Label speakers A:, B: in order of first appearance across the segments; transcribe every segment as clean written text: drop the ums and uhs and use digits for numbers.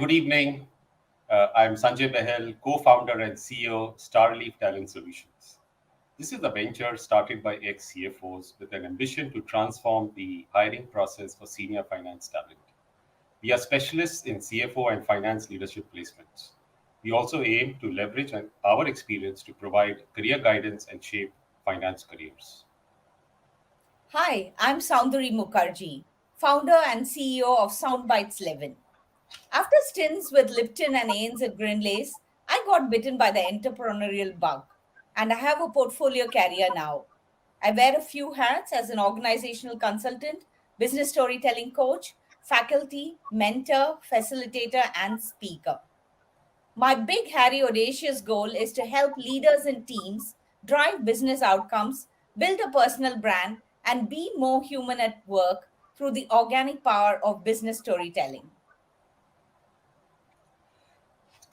A: good evening. I'm Sanjay Bahl, co-founder and CEO, StarLeaf Talent Solutions. This is a venture started by ex-CFOs with an ambition to transform the hiring process for senior finance talent. We are specialists in CFO and finance leadership placements. We also aim to leverage our experience to provide career guidance and shape finance careers.
B: Hi, I'm Soundari Mukherjee, founder and CEO of Soundbites 11. After stints with Lipton and Ains at Grindlays, I got bitten by the entrepreneurial bug, and I have a portfolio career now. I wear a few hats as an organizational consultant, business storytelling coach, faculty, mentor, facilitator, and speaker. My big, hairy, audacious goal is to help leaders and teams drive business outcomes, build a personal brand, and be more human at work through the organic power of business storytelling.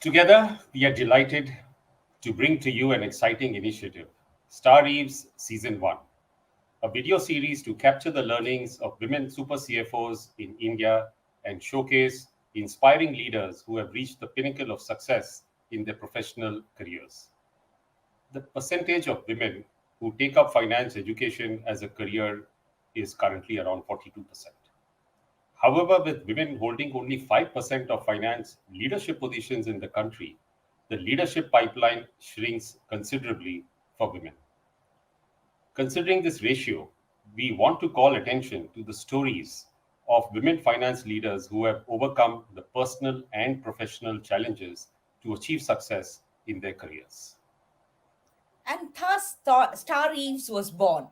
A: Together, we are delighted to bring to you an exciting initiative, StarEves Season 1, a video series to capture the learnings of women super CFOs in India and showcase inspiring leaders who have reached the pinnacle of success in their professional careers. The percentage of women who take up finance education as a career is currently around 42%. However, with women holding only 5% of finance leadership positions in the country, the leadership pipeline shrinks considerably for women. Considering this ratio, we want to call attention to the stories of women finance leaders who have overcome the personal and professional challenges to achieve success in their careers.
B: And thus, StarEves was born.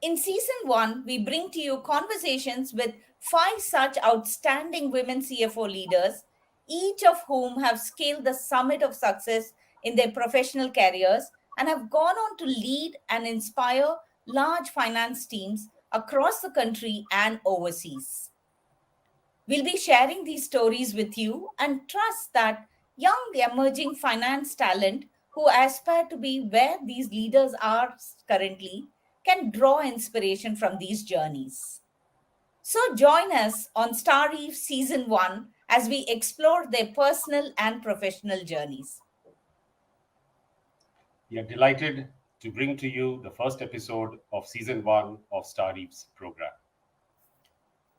B: In season 1, we bring to you conversations with 5 such outstanding women CFO leaders, each of whom have scaled the summit of success in their professional careers and have gone on to lead and inspire large finance teams across the country and overseas. We'll be sharing these stories with you and trust that young emerging finance talent who aspire to be where these leaders are currently can draw inspiration from these journeys. So join us on StarEves Season 1 as we explore their personal and professional journeys.
A: We are delighted to bring to you the first episode of Season 1 of StarEves program.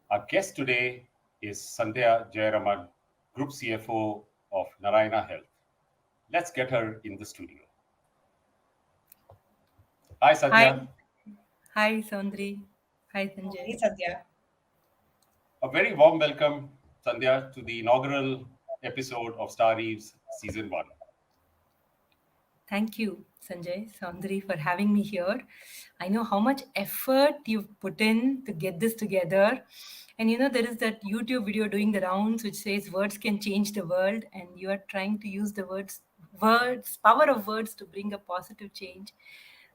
A: Our guest today is Sandhya J, Group CFO of Narayana Health. Let's get her in the studio. Hi, Sandhya.
C: Hi, Saundri. Hi, Sanjay.
B: Hey, Sandhya.
A: A very warm welcome, Sandhya, to the inaugural episode of StarEves Season 1.
C: Thank you, Sanjay, Saundri, for having me here. I know how much effort you've put in to get this together. And there is that YouTube video doing the rounds which says words can change the world, and you are trying to use the power of words to bring a positive change.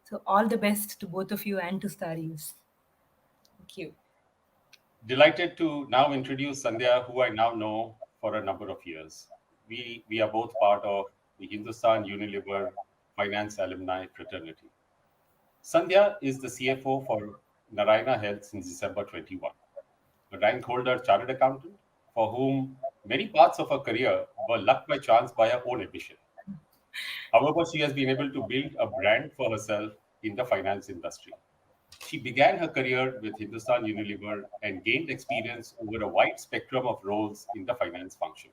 C: So all the best to both of you and to StarEves.
B: Thank you.
A: Delighted to now introduce Sandhya, who I now know for a number of years. We are both part of the Hindustan Unilever Finance Alumni Fraternity. Sandhya is the CFO for Narayana Health since December 21, a rank holder chartered accountant for whom many parts of her career were luck by chance by her own ambition. However, she has been able to build a brand for herself in the finance industry. She began her career with Hindustan Unilever and gained experience over a wide spectrum of roles in the finance function.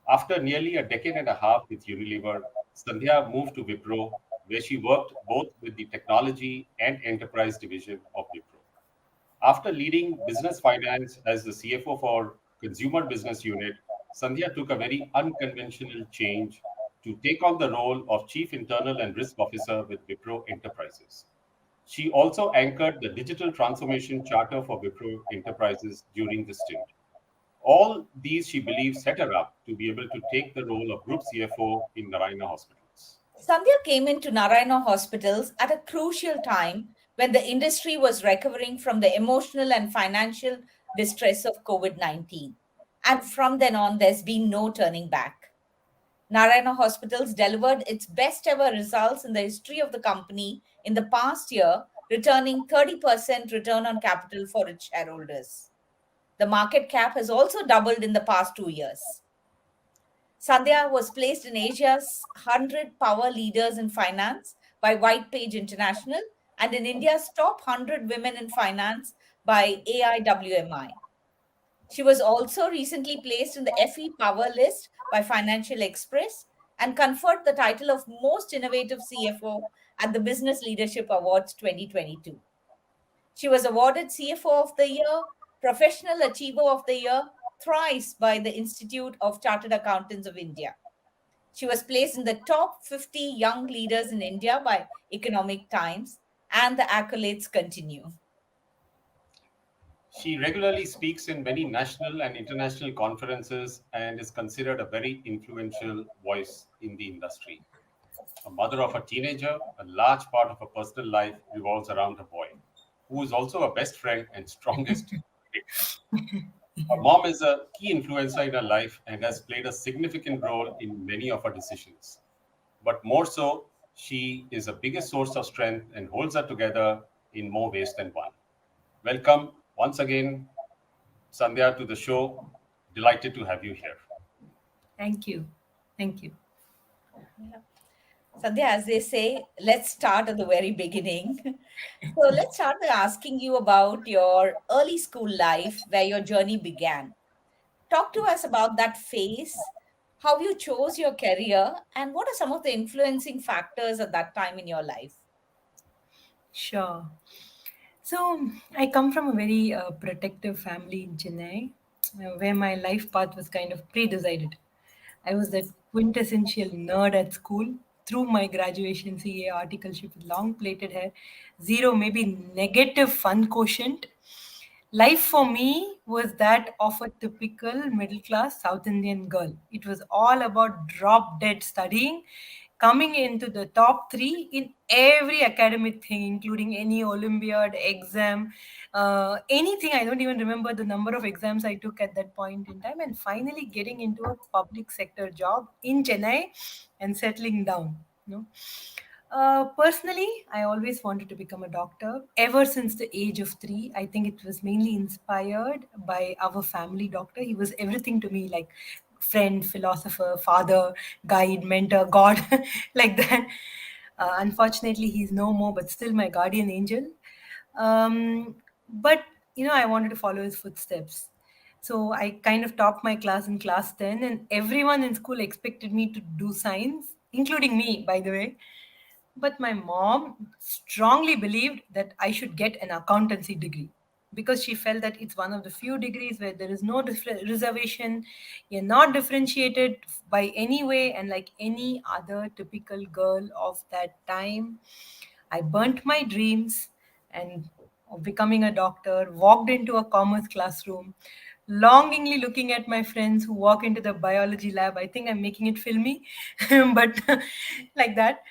A: After nearly a decade and a half with Unilever, Sandhya moved to Wipro, where she worked both with the technology and enterprise division of Wipro. After leading business finance as the CFO for Consumer Business Unit, Sandhya took a very unconventional change to take on the role of Chief Internal and Risk Officer with Wipro Enterprises. She also anchored the digital transformation charter for Wipro Enterprises during this stint. All these, she believes, set her up to be able to take the role of Group CFO in Narayana Hospitals.
B: Sandhya came into Narayana Hospitals at a crucial time when the industry was recovering from the emotional and financial distress of COVID-19. And from then on, there's been no turning back. Narayana Hospitals delivered its best ever results in the history of the company in the past year, returning 30% return on capital for its shareholders. The market cap has also doubled in the past 2 years. Sandhya was placed in Asia's 100 Power Leaders in Finance by White Page International and in India's top 100 Women in Finance by AIWMI. She was also recently placed in the FE Power list by Financial Express and conferred the title of Most Innovative CFO at the Business Leadership Awards 2022. She was awarded CFO of the Year, Professional Achiever of the Year thrice by the Institute of Chartered Accountants of India. She was placed in the top 50 young leaders in India by Economic Times, and the accolades continue.
A: She regularly speaks in many national and international conferences and is considered a very influential voice in the industry. A mother of a teenager, a large part of her personal life revolves around her boy, who is also her best friend and strongest critic. Her mom is a key influencer in her life and has played a significant role in many of her decisions. But more so, she is a biggest source of strength and holds her together in more ways than one. Welcome once again, Sandhya, to the show. Delighted to have you here.
C: Thank you. Thank you.
B: Yeah. Sandhya, as they say, let's start at the very beginning. So let's start by asking you about your early school life, where your journey began. Talk to us about that phase, how you chose your career, and what are some of the influencing factors at that time in your life?
C: Sure. So I come from a very protective family in Chennai, where my life path was kind of pre-decided. I was that quintessential nerd at school. Through my graduation CA articleship with long plaited hair, zero, maybe negative fun quotient. Life for me was that of a typical middle class South Indian girl. It was all about drop dead studying, coming into the top three in every academic thing, including any Olympiad exam, anything. I don't even remember the number of exams I took at that point in time, and finally getting into a public sector job in Chennai and settling down. You know, personally, I always wanted to become a doctor ever since the age of 3. I think it was mainly inspired by our family doctor. He was everything to me, like friend, philosopher, father, guide, mentor, God, like that. Unfortunately, he's no more, but still my guardian angel. But I wanted to follow his footsteps. So I kind of topped my class in class 10, and everyone in school expected me to do science, including me, by the way. But my mom strongly believed that I should get an accountancy degree because she felt that it's one of the few degrees where there is no reservation. You're not differentiated by any way, and like any other typical girl of that time, I burnt my dreams and of becoming a doctor, walked into a commerce classroom, longingly looking at my friends who walk into the biology lab. I think I'm making it filmy, but like that.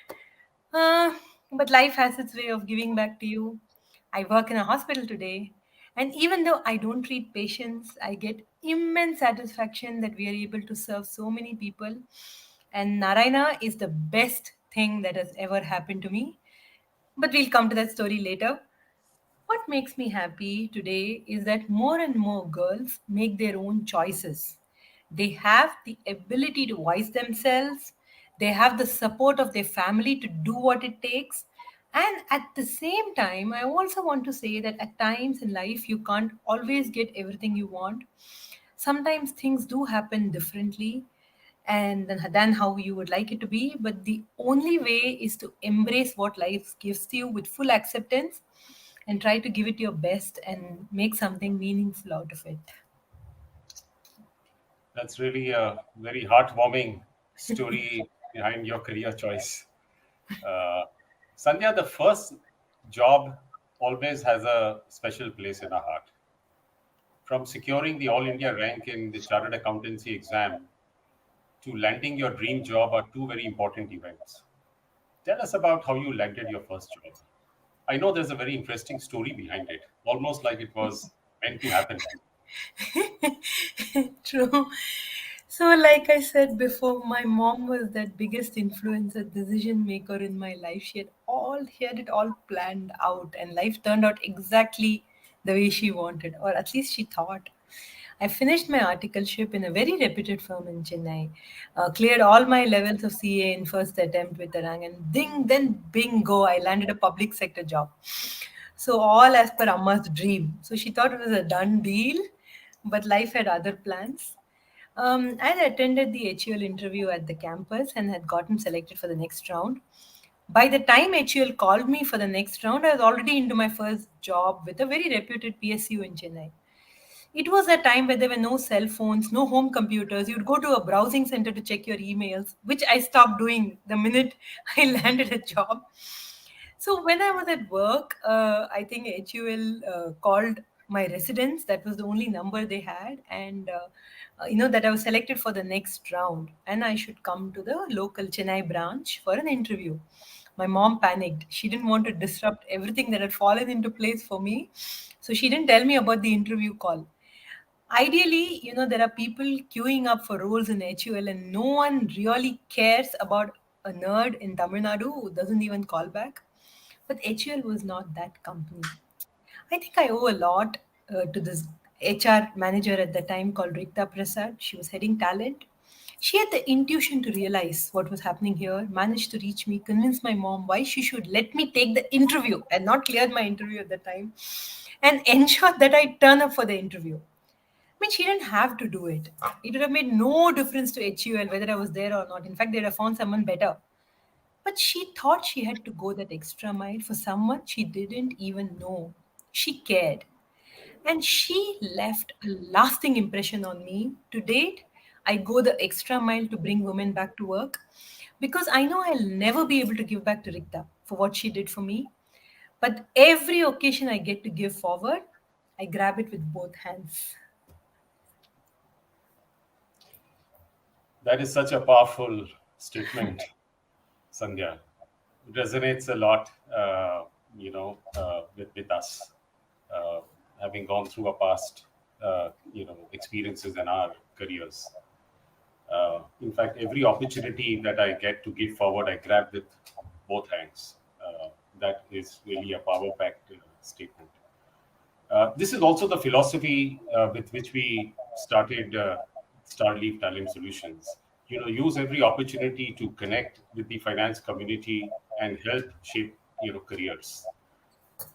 C: Uh, but life has its way of giving back to you. I work in a hospital today, and even though I don't treat patients, I get immense satisfaction that we are able to serve so many people. And Narayana is the best thing that has ever happened to me. But we'll come to that story later. What makes me happy today is that more and more girls make their own choices. They have the ability to voice themselves, they have the support of their family to do what it takes. And at the same time, I also want to say that at times in life, you can't always get everything you want. Sometimes things do happen differently and than how you would like it to be, but the only way is to embrace what life gives to you with full acceptance and try to give it your best and make something meaningful out of it.
A: That's really a very heartwarming story behind your career choice. Uh, Sandhya, the first job always has a special place in our heart. From securing the All India rank in the Chartered Accountancy exam to landing your dream job are two very important events. Tell us about how you landed your first job. I know there's a very interesting story behind it, almost like it was meant to happen.
C: True. So, like I said before, my mom was that biggest influencer, decision maker in my life. She had it all planned out, and life turned out exactly the way she wanted, or at least she thought. I finished my articleship in a very reputed firm in Chennai, cleared all my levels of CA in first attempt with the rank, and then bingo, I landed a public sector job. So all as per Amma's dream. So she thought it was a done deal, but life had other plans. I had attended the HUL interview at the campus and had gotten selected for the next round. By the time HUL called me for the next round, I was already into my first job with a very reputed PSU in Chennai. It was a time where there were no cell phones, no home computers. You'd go to a browsing center to check your emails, which I stopped doing the minute I landed a job. So when I was at work, I think HUL called my residence. That was the only number they had, and that I was selected for the next round, and I should come to the local Chennai branch for an interview. My mom panicked. She didn't want to disrupt everything that had fallen into place for me, so she didn't tell me about the interview call. Ideally, there are people queuing up for roles in HUL, and no one really cares about a nerd in Tamil Nadu who doesn't even call back. But HUL was not that company. I think I owe a lot to this HR manager at the time called Rikta Prasad. She was heading talent. She had the intuition to realize what was happening here, managed to reach me, convince my mom why she should let me take the interview and not cleared my interview at the time, and ensure that I turn up for the interview. I mean, she didn't have to do it. It would have made no difference to HUL whether I was there or not. In fact, they'd have found someone better. But she thought she had to go that extra mile for someone she didn't even know. She cared. And she left a lasting impression on me. To date, I go the extra mile to bring women back to work because I know I'll never be able to give back to Rikta for what she did for me. But every occasion I get to give forward, I grab it with both hands.
A: That is such a powerful statement, Sandhya. It resonates a lot, with us, uh, having gone through our past, experiences in our careers. In fact, every opportunity that I get to give forward, I grab with both hands. That is really a power-packed statement. This is also the philosophy with which we started StarLeaf Talent Solutions. Use every opportunity to connect with the finance community and help shape careers.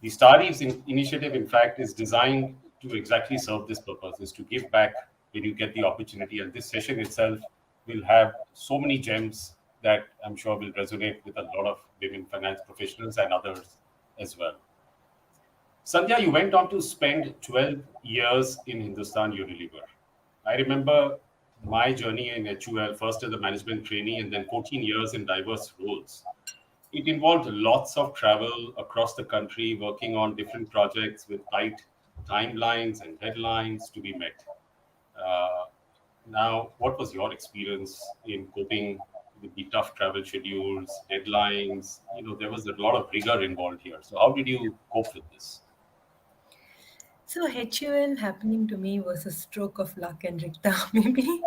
A: The StarEves initiative, in fact, is designed to exactly serve this purpose: is to give back when you get the opportunity. And this session itself will have so many gems that I'm sure will resonate with a lot of women finance professionals and others as well. Sandhya, you went on to spend 12 years in Hindustan Unilever. I remember my journey in HUL, first as a management trainee and then 14 years in diverse roles. It involved lots of travel across the country, working on different projects with tight timelines and deadlines to be met. Uh, Now, what was your experience in coping with the tough travel schedules, deadlines? There was a lot of rigor involved here. So, how did you cope with this?
C: So HUL happening to me was a stroke of luck and Rikta, maybe.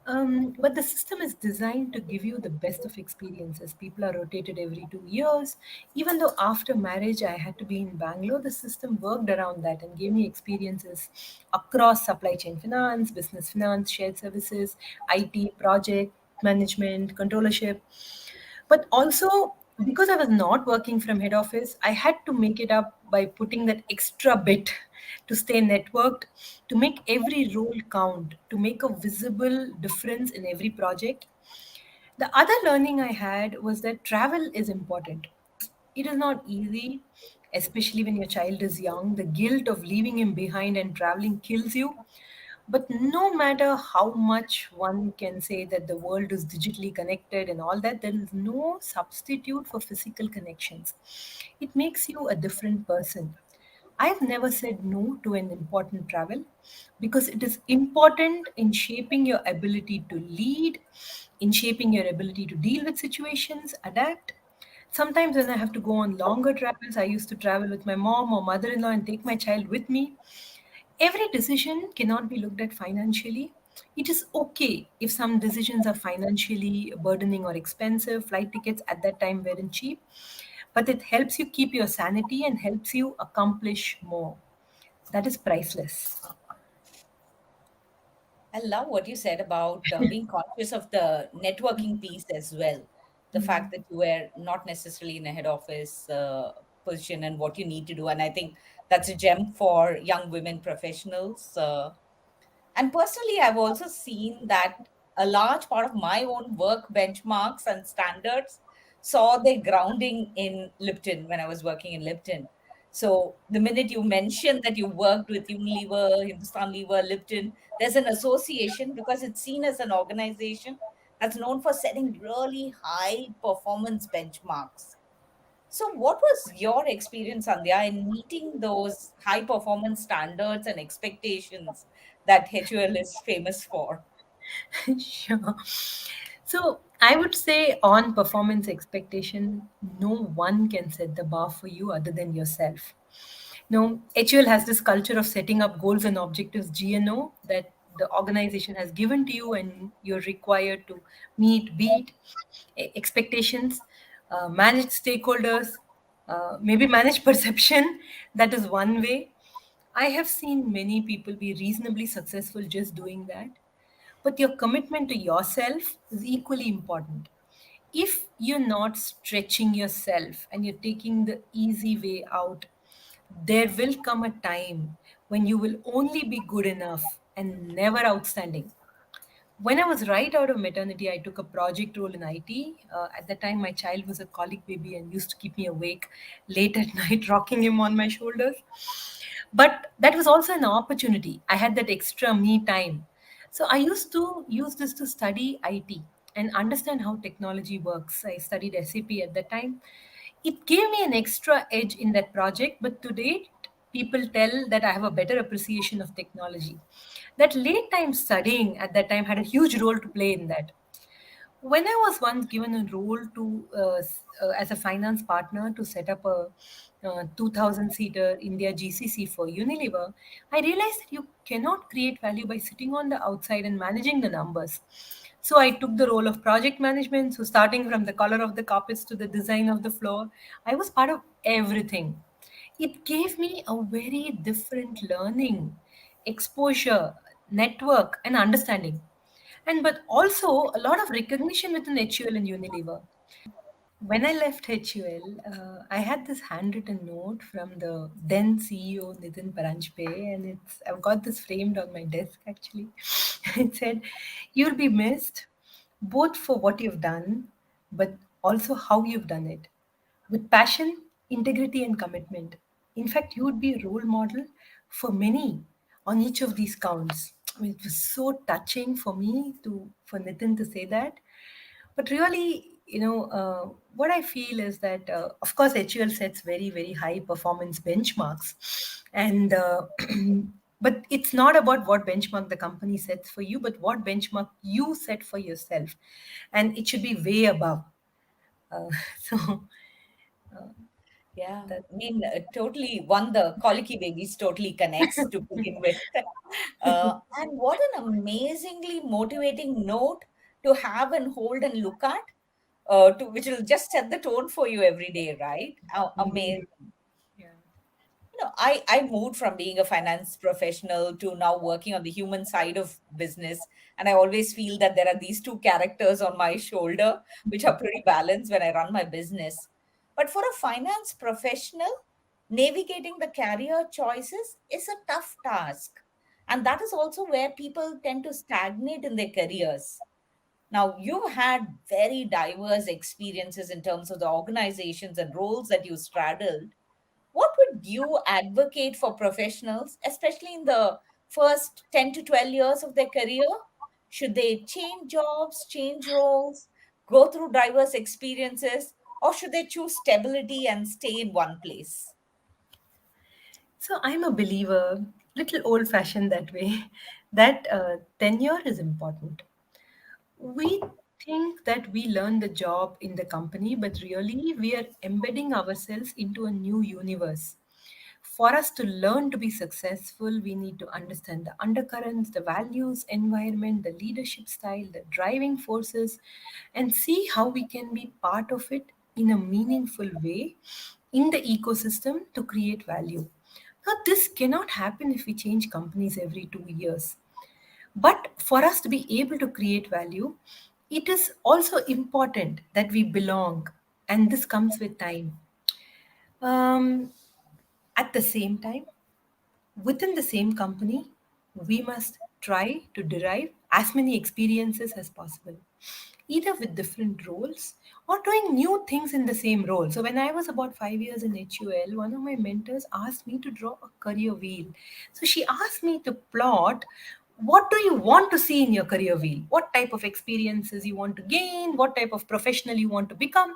C: But the system is designed to give you the best of experiences. People are rotated every 2 years. Even though after marriage I had to be in Bangalore, the system worked around that and gave me experiences across supply chain finance, business finance, shared services, IT, project management, controllership. But also, because I was not working from head office, I had to make it up by putting that extra bit to stay networked, to make every role count, to make a visible difference in every project. The other learning I had was that travel is important. It is not easy, especially when your child is young. The guilt of leaving him behind and traveling kills you. But no matter how much one can say that the world is digitally connected and all that, there is no substitute for physical connections. It makes you a different person. I've never said no to an important travel because it is important in shaping your ability to lead, in shaping your ability to deal with situations, adapt. Sometimes when I have to go on longer travels, I used to travel with my mom or mother in law and take my child with me. Every decision cannot be looked at financially. It is okay if some decisions are financially burdening or expensive. Flight tickets at that time weren't cheap, but it helps you keep your sanity and helps you accomplish more. That is priceless.
B: I love what you said about being conscious of the networking piece as well. The fact that you were not necessarily in a head office position and what you need to do. And I think that's a gem for young women professionals. And personally, I've also seen that a large part of my own work benchmarks and standards saw their grounding in Lipton when I was working in Lipton. So the minute you mentioned that you worked with Unilever, Hindustan Lever, Lipton, there's an association because it's seen as an organization that's known for setting really high performance benchmarks. So, what was your experience, Sandhya, in meeting those high performance standards and expectations that HUL is famous for?
C: Sure. So I would say on performance expectation, no one can set the bar for you other than yourself. No, HUL has this culture of setting up goals and objectives, GNO, that the organization has given to you, and you're required to meet, beat expectations, manage stakeholders, maybe manage perception. That is one way. I have seen many people be reasonably successful just doing that, but your commitment to yourself is equally important. If you're not stretching yourself and you're taking the easy way out, there will come a time when you will only be good enough and never outstanding. When I was right out of maternity, I took a project role in IT. At that time, my child was a colic baby and used to keep me awake late at night, rocking him on my shoulders. But that was also an opportunity. I had that extra me time. So I used to use this to study IT and understand how technology works. I studied SAP at that time. It gave me an extra edge in that project, but to date, people tell that I have a better appreciation of technology. That late time studying at that time had a huge role to play in that. When I was once given a role to as a finance partner to set up a 2000 seater India GCC for Unilever, I realized that you cannot create value by sitting on the outside and managing the numbers. So I took the role of project management. So starting from the color of the carpets to the design of the floor, I was part of everything. It gave me a very different learning, exposure, network, and understanding, and but also a lot of recognition within HUL and Unilever. When I left HUL, I had this handwritten note from the then CEO Nitin Paranjpe, and I've got this framed on my desk actually. It said, "You'll be missed, both for what you've done, but also how you've done it, with passion, integrity, and commitment. In fact, you would be a role model for many on each of these counts." I mean, it was so touching for me to for Nitin to say that. But really, what I feel is that, of course, HUL sets very, very high performance benchmarks, and but it's not about what benchmark the company sets for you, but what benchmark you set for yourself, and it should be way above. So
B: Yeah,
C: that.
B: I mean, totally. One, the colicky babies totally connects to begin with. And what an amazingly motivating note to have and hold and look at, which will just set the tone for you every day, right? Amazing.
C: Indeed. Yeah.
B: I moved from being a finance professional to now working on the human side of business. And I always feel that there are these two characters on my shoulder, which are pretty balanced when I run my business. But for a finance professional, navigating the career choices is a tough task. And that is also where people tend to stagnate in their careers. Now, you've had very diverse experiences in terms of the organizations and roles that you straddled. What would you advocate for professionals, especially in the first 10 to 12 years of their career? Should they change jobs, change roles, go through diverse experiences, or should they choose stability and stay in one place?
C: So I'm a believer, little old fashioned that way, that tenure is important. We think that we learn the job in the company, but really we are embedding ourselves into a new universe. For us to learn to be successful, we need to understand the undercurrents, the values, environment, the leadership style, the driving forces, and see how we can be part of it in a meaningful way in the ecosystem to create value. Now, this cannot happen if we change companies every 2 years. But for us to be able to create value, it is also important that we belong, and this comes with time. Um, at the same time, within the same company, we must try to derive as many experiences as possible, either with different roles or doing new things in the same role. So, when I was about 5 years in HUL, one of my mentors asked me to draw a career wheel. So, she asked me to plot what do you want to see in your career wheel? What type of experiences you want to gain? What type of professional you want to become?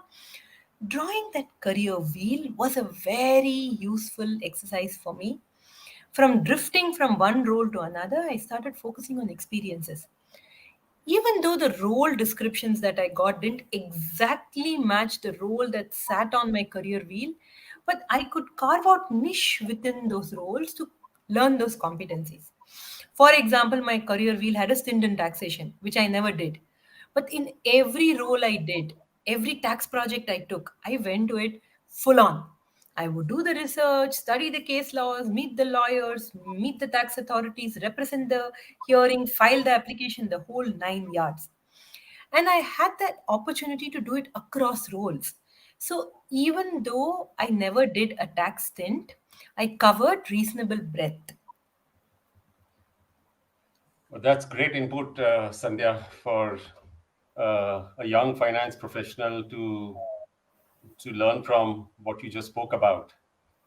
C: Drawing that career wheel was a very useful exercise for me. From drifting from one role to another, I started focusing on experiences. Even though the role descriptions that I got didn't exactly match the role that sat on my career wheel, but I could carve out niche within those roles to learn those competencies. For example, my career wheel had a stint in taxation, which I never did. But in every role I did, every tax project I took, I went to it full on. I would do the research, study the case laws, meet the lawyers, meet the tax authorities, represent the hearing, file the application, the whole 9 yards. And I had that opportunity to do it across roles. So even though I never did a tax stint, I covered reasonable breadth.
A: Well, that's great input, Sandhya, for a young finance professional to learn from what you just spoke about.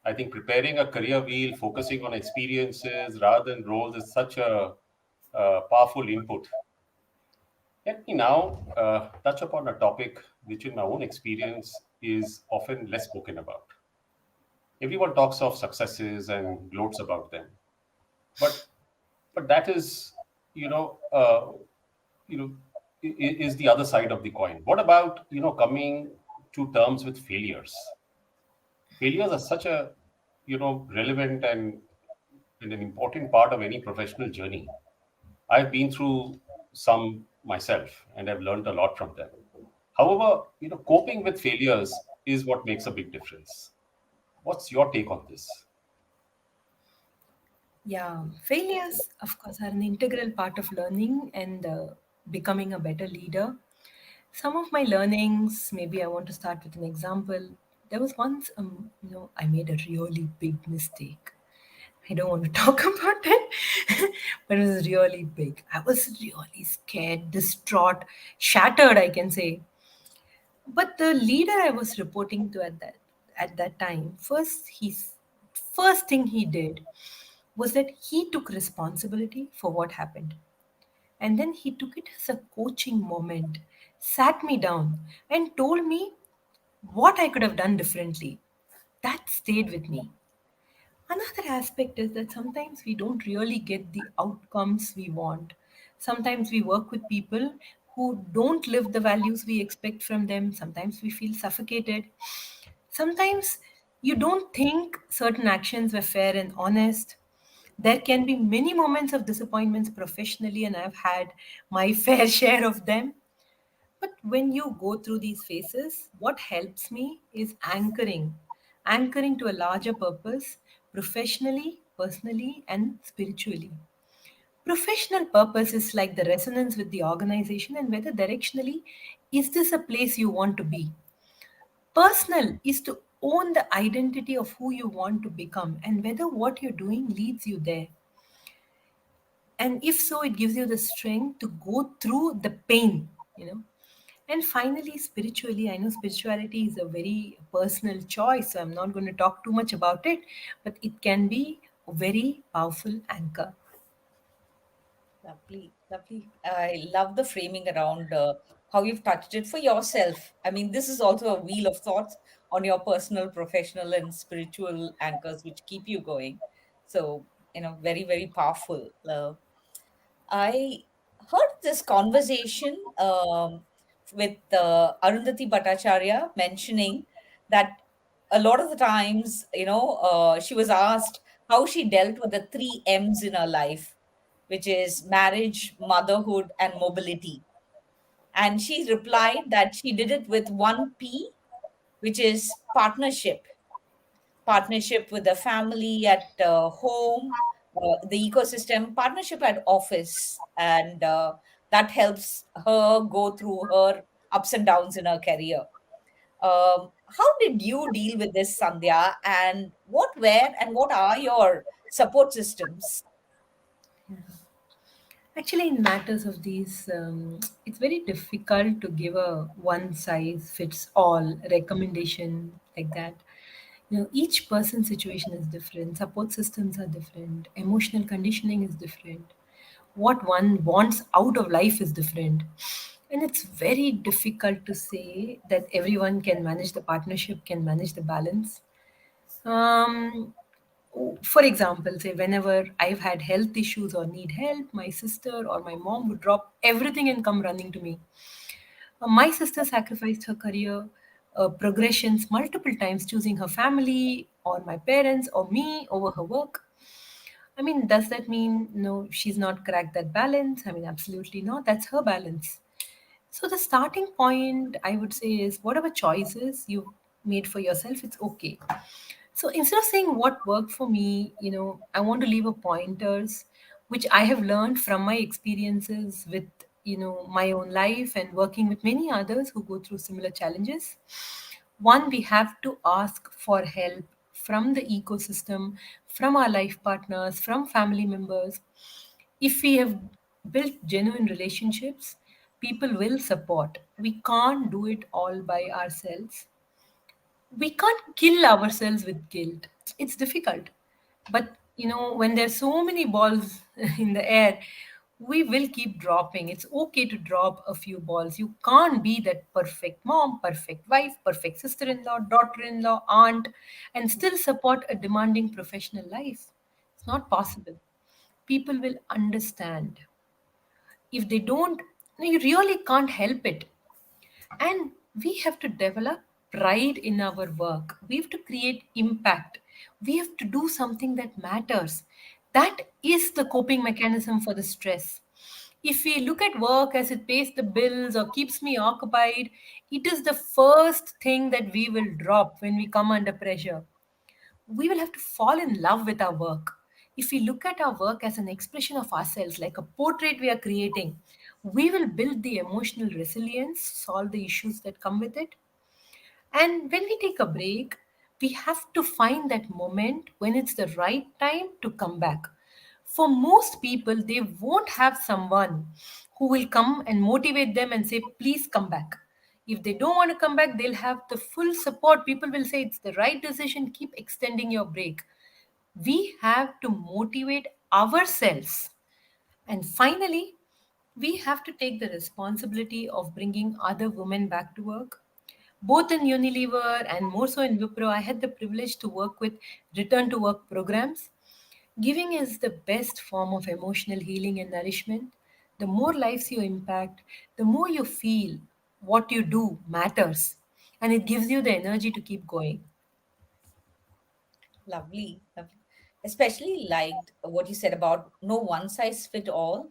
A: I think preparing a career wheel, focusing on experiences rather than roles, is such a powerful input. Let me now touch upon a topic which, in my own experience, is often less spoken about. Everyone talks of successes and gloats about them, but that is, you know, uh, you know, is the other side of the coin. What about coming to terms with failures? Failures are such a relevant and an important part of any professional journey. I've been through some myself, and I've learned a lot from them. However, coping with failures is what makes a big difference. What's your take on this?
C: Yeah, failures, of course, are an integral part of learning and becoming a better leader. Some of my learnings, maybe I want to start with an example. There was once, I made a really big mistake. I don't want to talk about it, but it was really big. I was really scared, distraught, shattered, I can say. But the leader I was reporting to at that time, first thing he did was that he took responsibility for what happened. And then he took it as a coaching moment, sat me down, and told me what I could have done differently. That stayed with me. Another aspect is that sometimes we don't really get the outcomes we want. Sometimes we work with people who don't live the values we expect from them. Sometimes we feel suffocated. Sometimes you don't think certain actions were fair and honest. There can be many moments of disappointments professionally, and I've had my fair share of them. But when you go through these phases, what helps me is anchoring to a larger purpose, professionally, personally, and spiritually. Professional purpose is like the resonance with the organization and whether directionally, is this a place you want to be? Personal is to own the identity of who you want to become and whether what you're doing leads you there. And if so, it gives you the strength to go through the pain, you know. And finally, spiritually, I know spirituality is a very personal choice, so I'm not going to talk too much about it, but it can be a very powerful anchor.
B: Lovely, lovely. I love the framing around how you've touched it for yourself. I mean, this is also a wheel of thoughts on your personal, professional, and spiritual anchors which keep you going. So, very, very powerful. I heard this conversation with Arundhati Bhattacharya mentioning that a lot of the times, she was asked how she dealt with the three M's in her life, which is marriage, motherhood, and mobility. And she replied that she did it with one P, which is partnership with the family at home, the ecosystem partnership at office, and that helps her go through her ups and downs in her career. How did you deal with this, Sandhya, and what were and what are your support systems?
C: Actually, in matters of these, it's very difficult to give a one size fits all recommendation like that. Each person's situation is different, support systems are different, emotional conditioning is different, what one wants out of life is different. And it's very difficult to say that everyone can manage the partnership, can manage the balance. Um, for example, say whenever I've had health issues or need help, my sister or my mom would drop everything and come running to me. My sister sacrificed her career progressions multiple times, choosing her family or my parents or me over her work. I mean, does that mean no, she's not cracked that balance? I mean, absolutely not. That's her balance. So the starting point I would say is whatever choices you made for yourself, it's okay. So instead of saying what worked for me, I want to leave a pointers which I have learned from my experiences with, my own life and working with many others who go through similar challenges. One, we have to ask for help from the ecosystem, from our life partners, from family members. If we have built genuine relationships, people will support. We can't do it all by ourselves. We can't kill ourselves with guilt. It's difficult. But when there's so many balls in the air, we will keep dropping. It's okay to drop a few balls. You can't be that perfect mom, perfect wife, perfect sister-in-law, daughter-in-law, aunt, and still support a demanding professional life. It's not possible. People will understand. If they don't, you really can't help it. And we have to develop pride in our work. We have to create impact. We have to do something that matters. That is the coping mechanism for the stress. If we look at work as it pays the bills or keeps me occupied, it is the first thing that we will drop when we come under pressure. We will have to fall in love with our work. If we look at our work as an expression of ourselves, like a portrait we are creating, we will build the emotional resilience, solve the issues that come with it. And when we take a break, we have to find that moment when it's the right time to come back. For most people, they won't have someone who will come and motivate them and say, please come back. If they don't want to come back, they'll have the full support. People will say, it's the right decision, keep extending your break. We have to motivate ourselves. And finally, we have to take the responsibility of bringing other women back to work. Both in Unilever and more so in Wipro, I had the privilege to work with return to work programs. Giving is the best form of emotional healing and nourishment. The more lives you impact, the more you feel what you do matters. And it gives you the energy to keep going.
B: Lovely, lovely. Especially liked what you said about no one size fit all,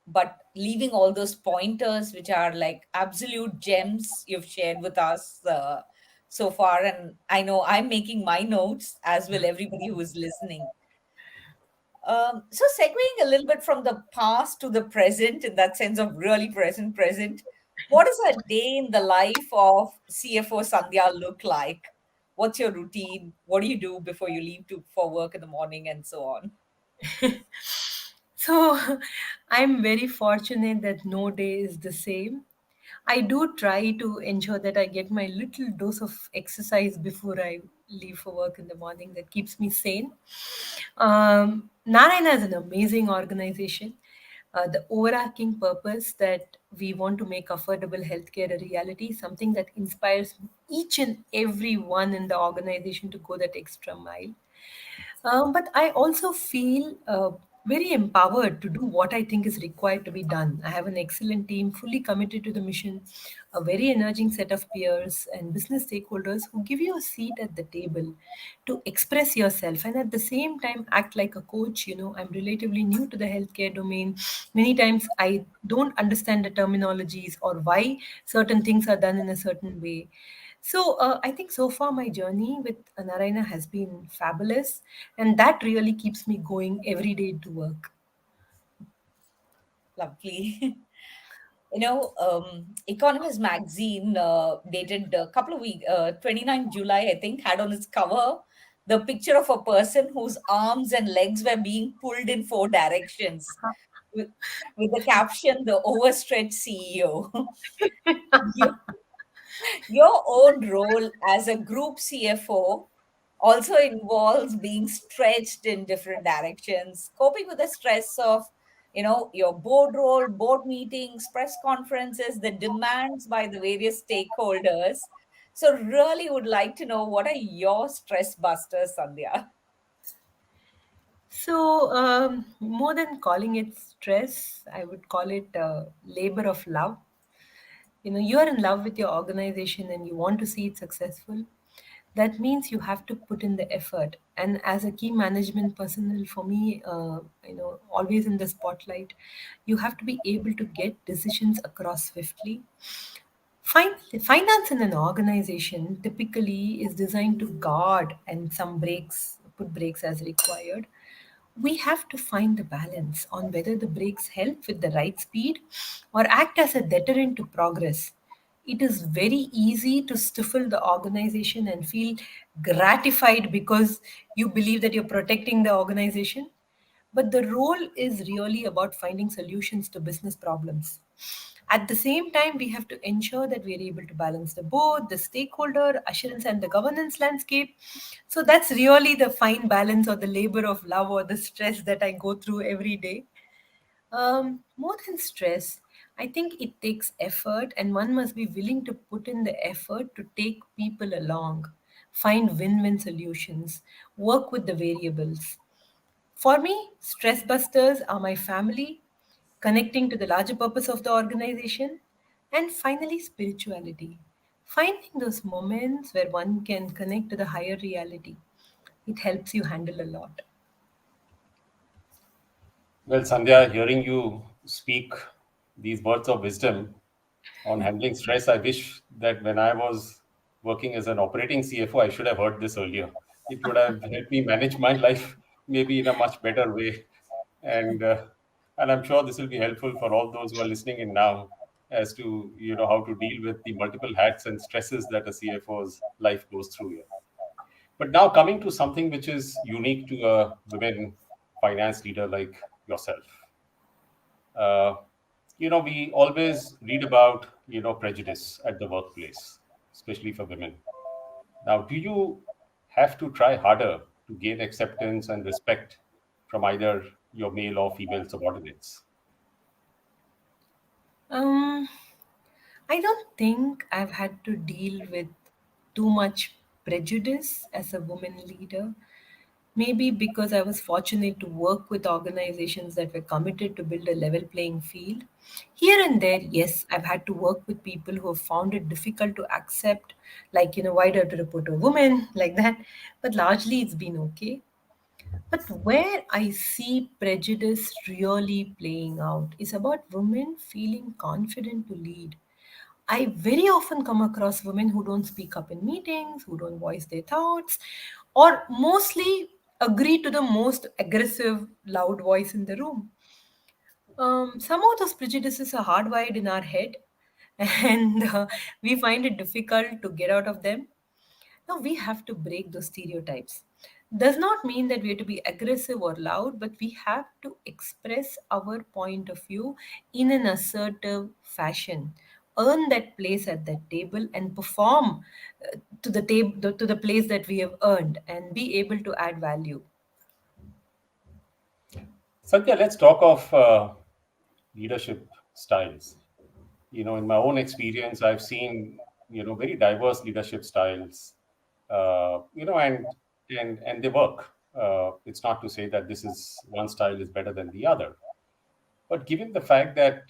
B: but leaving all those pointers, which are like absolute gems you've shared with us so far. And I know I'm making my notes, as will everybody who is listening. So segueing a little bit from the past to the present, in that sense of really present, what does a day in the life of CFO Sandhya look like? What's your routine? What do you do before you leave to for work in the morning and so on?
C: So I'm very fortunate that no day is the same. I do try to ensure that I get my little dose of exercise before I leave for work in the morning that keeps me sane. Narayana is an amazing organization. The overarching purpose that we want to make affordable healthcare a reality, something that inspires each and every one in the organization to go that extra mile. But I also feel very empowered to do what I think is required to be done. I have an excellent team fully committed to the mission, a very energizing set of peers and business stakeholders who give you a seat at the table to express yourself and at the same time act like a coach. I'm relatively new to the healthcare domain. Many times I don't understand the terminologies or why certain things are done in a certain way. I think so far my journey with Narayana has been fabulous, and that really keeps me going every day to work.
B: Lovely. Economist magazine, dated a couple of weeks, 29 July, I think, had on its cover the picture of a person whose arms and legs were being pulled in four directions with, with the caption, "The overstretched CEO." You, your own role as a group CFO also involves being stretched in different directions, coping with the stress of, your board role, board meetings, press conferences, the demands by the various stakeholders. So, really would like to know, what are your stress busters, Sandhya?
C: More than calling it stress, I would call it labor of love. You are in love with your organization and you want to see it successful. That means you have to put in the effort. And as a key management personnel, for me, always in the spotlight, you have to be able to get decisions across swiftly. Finance in an organization typically is designed to guard and put breaks as required. We have to find the balance on whether the brakes help with the right speed or act as a deterrent to progress. It is very easy to stifle the organization and feel gratified because you believe that you're protecting the organization. But the role is really about finding solutions to business problems. At the same time, we have to ensure that we are able to balance the board, the stakeholder, assurance, and the governance landscape. So that's really the fine balance or the labor of love or the stress that I go through every day. More than stress, I think it takes effort, and one must be willing to put in the effort to take people along, find win win solutions, work with the variables. For me, stress busters are my family, connecting to the larger purpose of the organization, and finally, spirituality. Finding those moments where one can connect to the higher reality. It helps you handle a lot.
A: Well, Sandhya, hearing you speak these words of wisdom on handling stress, I wish that when I was working as an operating CFO, I should have heard this earlier. It would have helped me manage my life maybe in a much better way. And and I'm sure this will be helpful for all those who are listening in now as to how to deal with the multiple hats and stresses that a CFO's life goes through here. But now coming to something which is unique to a women finance leader like yourself. Uh, we always read about, prejudice at the workplace, especially for women. Now, do you have to try harder to gain acceptance and respect from either your male or female subordinates?
C: Um, I don't think I've had to deal with too much prejudice as a woman leader. Maybe because I was fortunate to work with organizations that were committed to build a level playing field. Here and there, yes, I've had to work with people who have found it difficult to accept, like, why do I have to report to a woman, like that. But largely it's been okay. But where I see prejudice really playing out is about women feeling confident to lead. I very often come across women who don't speak up in meetings, who don't voice their thoughts, or mostly agree to the most aggressive, loud voice in the room. Some of those prejudices are hardwired in our head, and we find it difficult to get out of them. Now we have to break those stereotypes. Does not mean that we have to be aggressive or loud, but we have to express our point of view in an assertive fashion. Earn that place at that table and perform to the table to the place that we have earned and be able to add value.
A: Satya, let's talk of leadership styles. In my own experience, I've seen, very diverse leadership styles, and they work. It's not to say that this is one style is better than the other. But given the fact that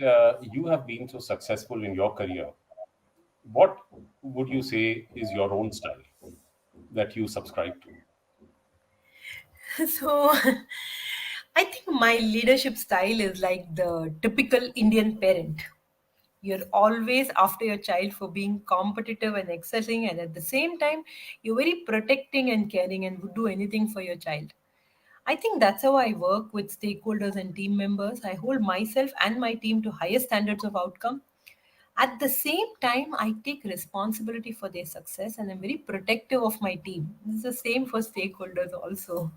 A: you have been so successful in your career, what would you say is your own style that you subscribe to?
C: So I think my leadership style is like the typical Indian parent. You're always after your child for being competitive and excelling, and at the same time, you're very protecting and caring and would do anything for your child. I think that's how I work with stakeholders and team members. I hold myself and my team to higher standards of outcome. At the same time, I take responsibility for their success and I'm very protective of my team. This is the same for stakeholders also.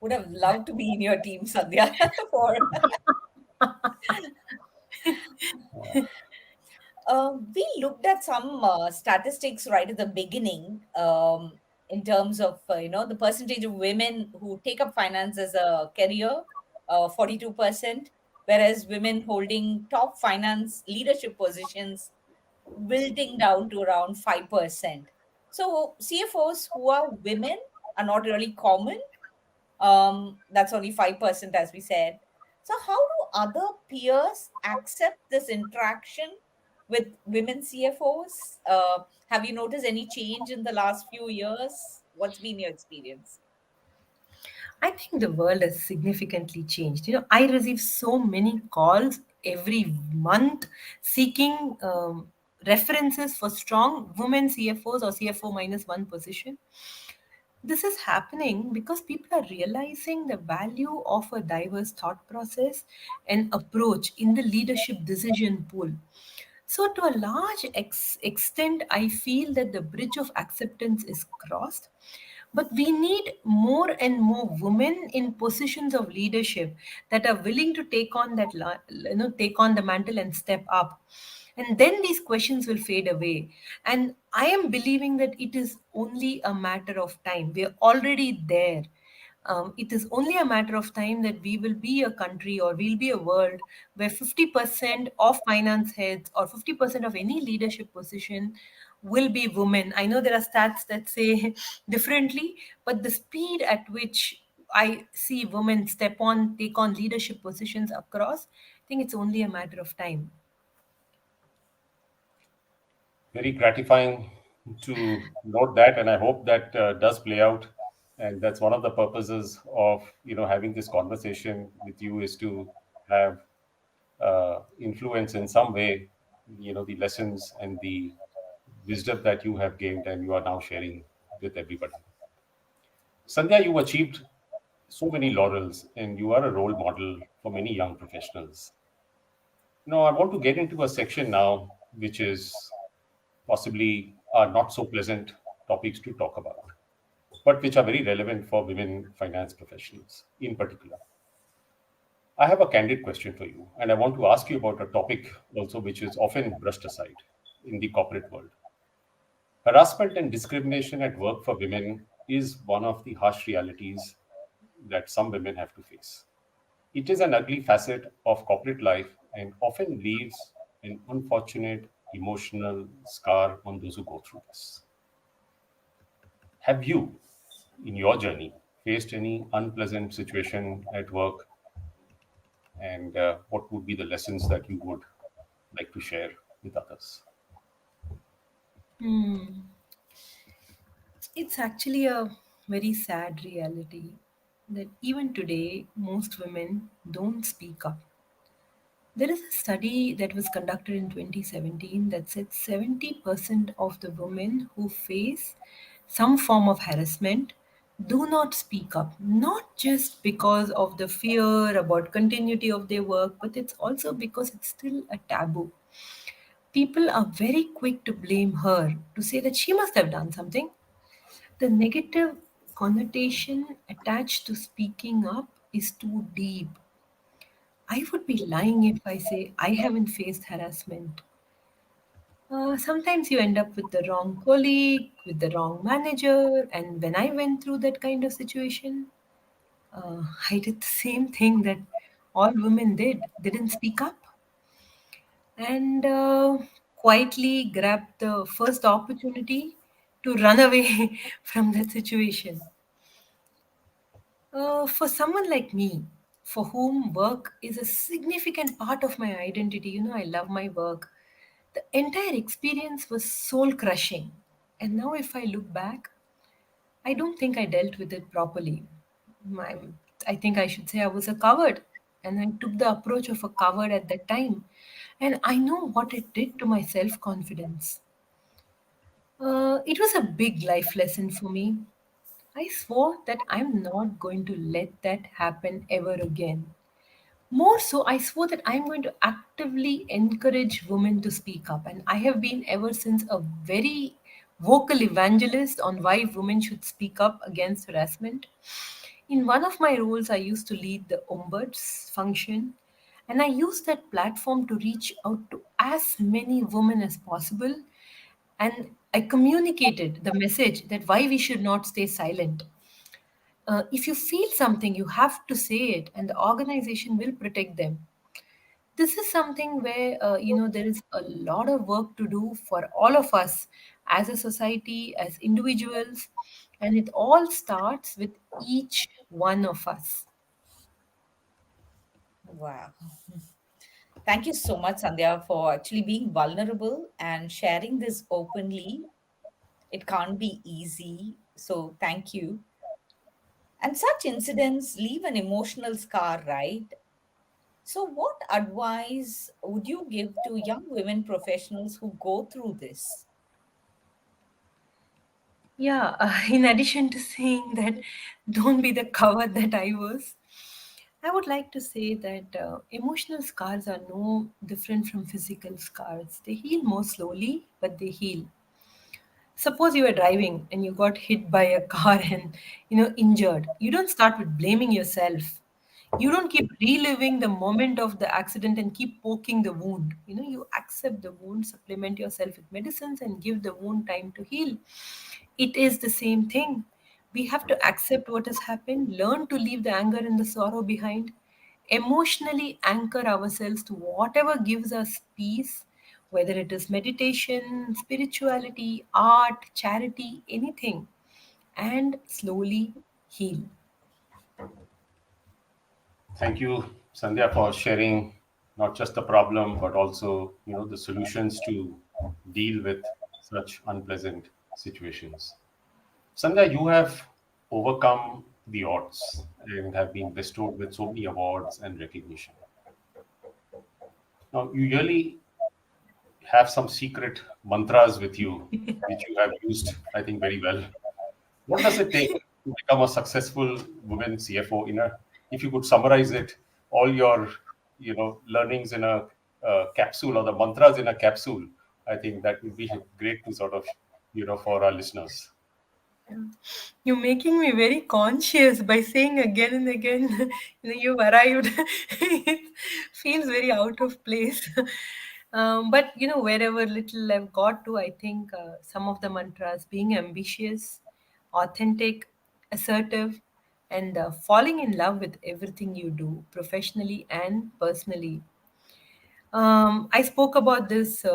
B: Would have loved to be in your team, Sandhya. For we looked at some statistics right at the beginning, in terms of the percentage of women who take up finance as a career, 42%, whereas women holding top finance leadership positions wilting down to around 5%. So CFOs who are women are not really common. That's only 5%, as we said. So how do other peers accept this interaction with women CFOs? Have you noticed any change in the last few years? What's been your experience?
C: I think the world has significantly changed. I receive so many calls every month seeking references for strong women CFOs or CFO minus one position. This is happening because people are realizing the value of a diverse thought process and approach in the leadership decision pool. So, to a large extent, I feel that the bridge of acceptance is crossed. But we need more and more women in positions of leadership that are willing to take on take on the mantle and step up. And then these questions will fade away. And I am believing that it is only a matter of time. We are already there. It is only a matter of time that we will be a country or we'll be a world where 50% of finance heads or 50% of any leadership position will be women. I know there are stats that say differently, but the speed at which I see women take on leadership positions across, I think it's only a matter of time.
A: Very gratifying to note that, and I hope that does play out. And that's one of the purposes of having this conversation with you, is to have influence in some way, the lessons and the wisdom that you have gained and you are now sharing with everybody. Sandhya, you achieved so many laurels and you are a role model for many young professionals. I want to get into a section now, which is possibly are not so pleasant topics to talk about, but which are very relevant for women finance professionals in particular. I have a candid question for you, and I want to ask you about a topic also which is often brushed aside in the corporate world. Harassment and discrimination at work for women is one of the harsh realities that some women have to face. It is an ugly facet of corporate life and often leaves an unfortunate emotional scar on those who go through this. Have you, in your journey, faced any unpleasant situation at work? And what would be the lessons that you would like to share with others?
C: It's actually a very sad reality that even today, most women don't speak up. There is a study that was conducted in 2017 that said 70% of the women who face some form of harassment do not speak up, not just because of the fear about continuity of their work, but it's also because it's still a taboo. People are very quick to blame her, to say that she must have done something. The negative connotation attached to speaking up is too deep. I would be lying if I say I haven't faced harassment. Sometimes you end up with the wrong colleague, with the wrong manager, and when I went through that kind of situation, I did the same thing that all women did. They didn't speak up and quietly grabbed the first opportunity to run away from that situation. For someone like me, for whom work is a significant part of my identity, I love my work. The entire experience was soul crushing. And now, if I look back, I don't think I dealt with it properly. My, I think I should say I was a coward. and I took the approach of a coward at that time. And I know what it did to my self confidence. It was a big life lesson for me. I swore that I'm not going to let that happen ever again. More so, I swore that I'm going to actively encourage women to speak up. And I have been ever since a very vocal evangelist on why women should speak up against harassment. In one of my roles, I used to lead the ombuds function, and I used that platform to reach out to as many women as possible. And I communicated the message that why we should not stay silent. If you feel something, you have to say it, and the organization will protect them. This is something where there is a lot of work to do for all of us as a society, as individuals, and it all starts with each one of us.
B: Wow. Thank you so much, Sandhya, for actually being vulnerable and sharing this openly. It can't be easy. So, thank you. And such incidents leave an emotional scar, right? So, what advice would you give to young women professionals who go through this?
C: Yeah, in addition to saying that don't be the coward that I was, I would like to say that emotional scars are no different from physical scars. They heal more slowly, but they heal. Suppose you were driving and you got hit by a car and injured. You don't start with blaming yourself. You don't keep reliving the moment of the accident and keep poking the wound. You accept the wound, supplement yourself with medicines, and give the wound time to heal. It is the same thing. We have to accept what has happened, learn to leave the anger and the sorrow behind, emotionally anchor ourselves to whatever gives us peace, whether it is meditation, spirituality, art, charity, anything, and slowly heal.
A: Thank you, Sandhya, for sharing not just the problem but also the solutions to deal with such unpleasant situations. Sandhya, you have overcome the odds and have been bestowed with so many awards and recognition. Now, you really have some secret mantras with you, which you have used, I think, very well. What does it take to become a successful women CFO? If you could summarize it, all your, learnings in a capsule or the mantras in a capsule, I think that would be great to sort of, for our listeners.
C: You're making me very conscious by saying again and again, you've arrived. It feels very out of place. But wherever little I've got to, I think some of the mantras being ambitious, authentic, assertive, and falling in love with everything you do, professionally and personally. I spoke about this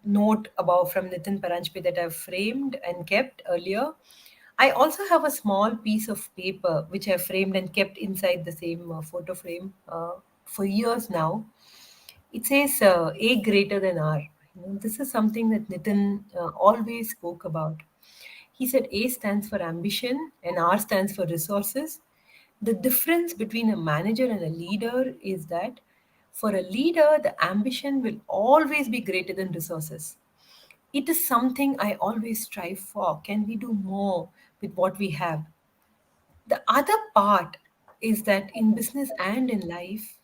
C: note about from Nitin Paranjpe that I've framed and kept earlier. I also have a small piece of paper which I've framed and kept inside the same photo frame for years now. It says A greater than R. This is something that Nitin always spoke about. He said A stands for ambition and R stands for resources. The difference between a manager and a leader is that for a leader, the ambition will always be greater than resources. It is something I always strive for. Can we do more with what we have? The other part is that in business and in life,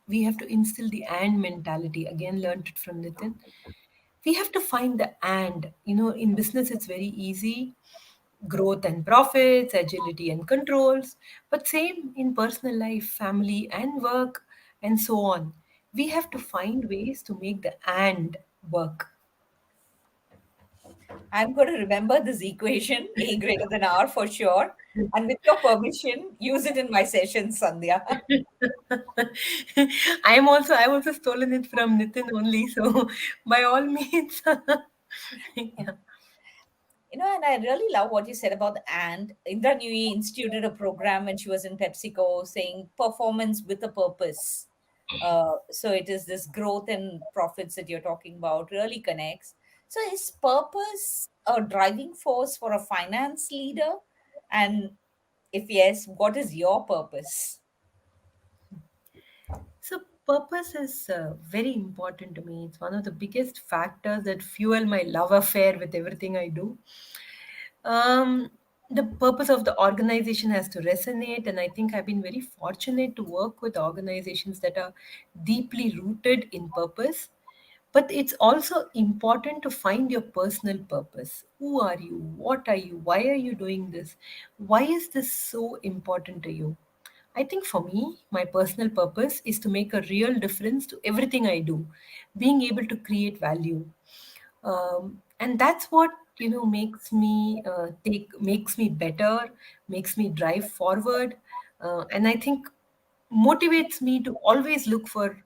C: we have to instill the and mentality. Again, learned it from Nitin. We have to find the and. In business, it's very easy growth and profits, agility and controls, but same in personal life, family and work, and so on. We have to find ways to make the and work.
B: I'm going to remember this equation, A greater than R for sure. And with your permission, use it in my sessions, Sandhya.
C: I've also stolen it from Nitin only, so by all means. Yeah.
B: And I really love what you said about the and. Indra Nui instituted a program when she was in PepsiCo saying performance with a purpose. So it is this growth and profits that you're talking about really connects. So is purpose a driving force for a finance leader? And if yes, what is your purpose?
C: So, purpose is very important to me. It's one of the biggest factors that fuel my love affair with everything I do. Um, the purpose of the organization has to resonate, and I think I've been very fortunate to work with organizations that are deeply rooted in purpose. But it's also important to find your personal purpose. Who are you? What are you? Why are you doing this? Why is this so important to you? I think for me, my personal purpose is to make a real difference to everything I do, being able to create value. And that's what makes me better, makes me drive forward, and I think motivates me to always look for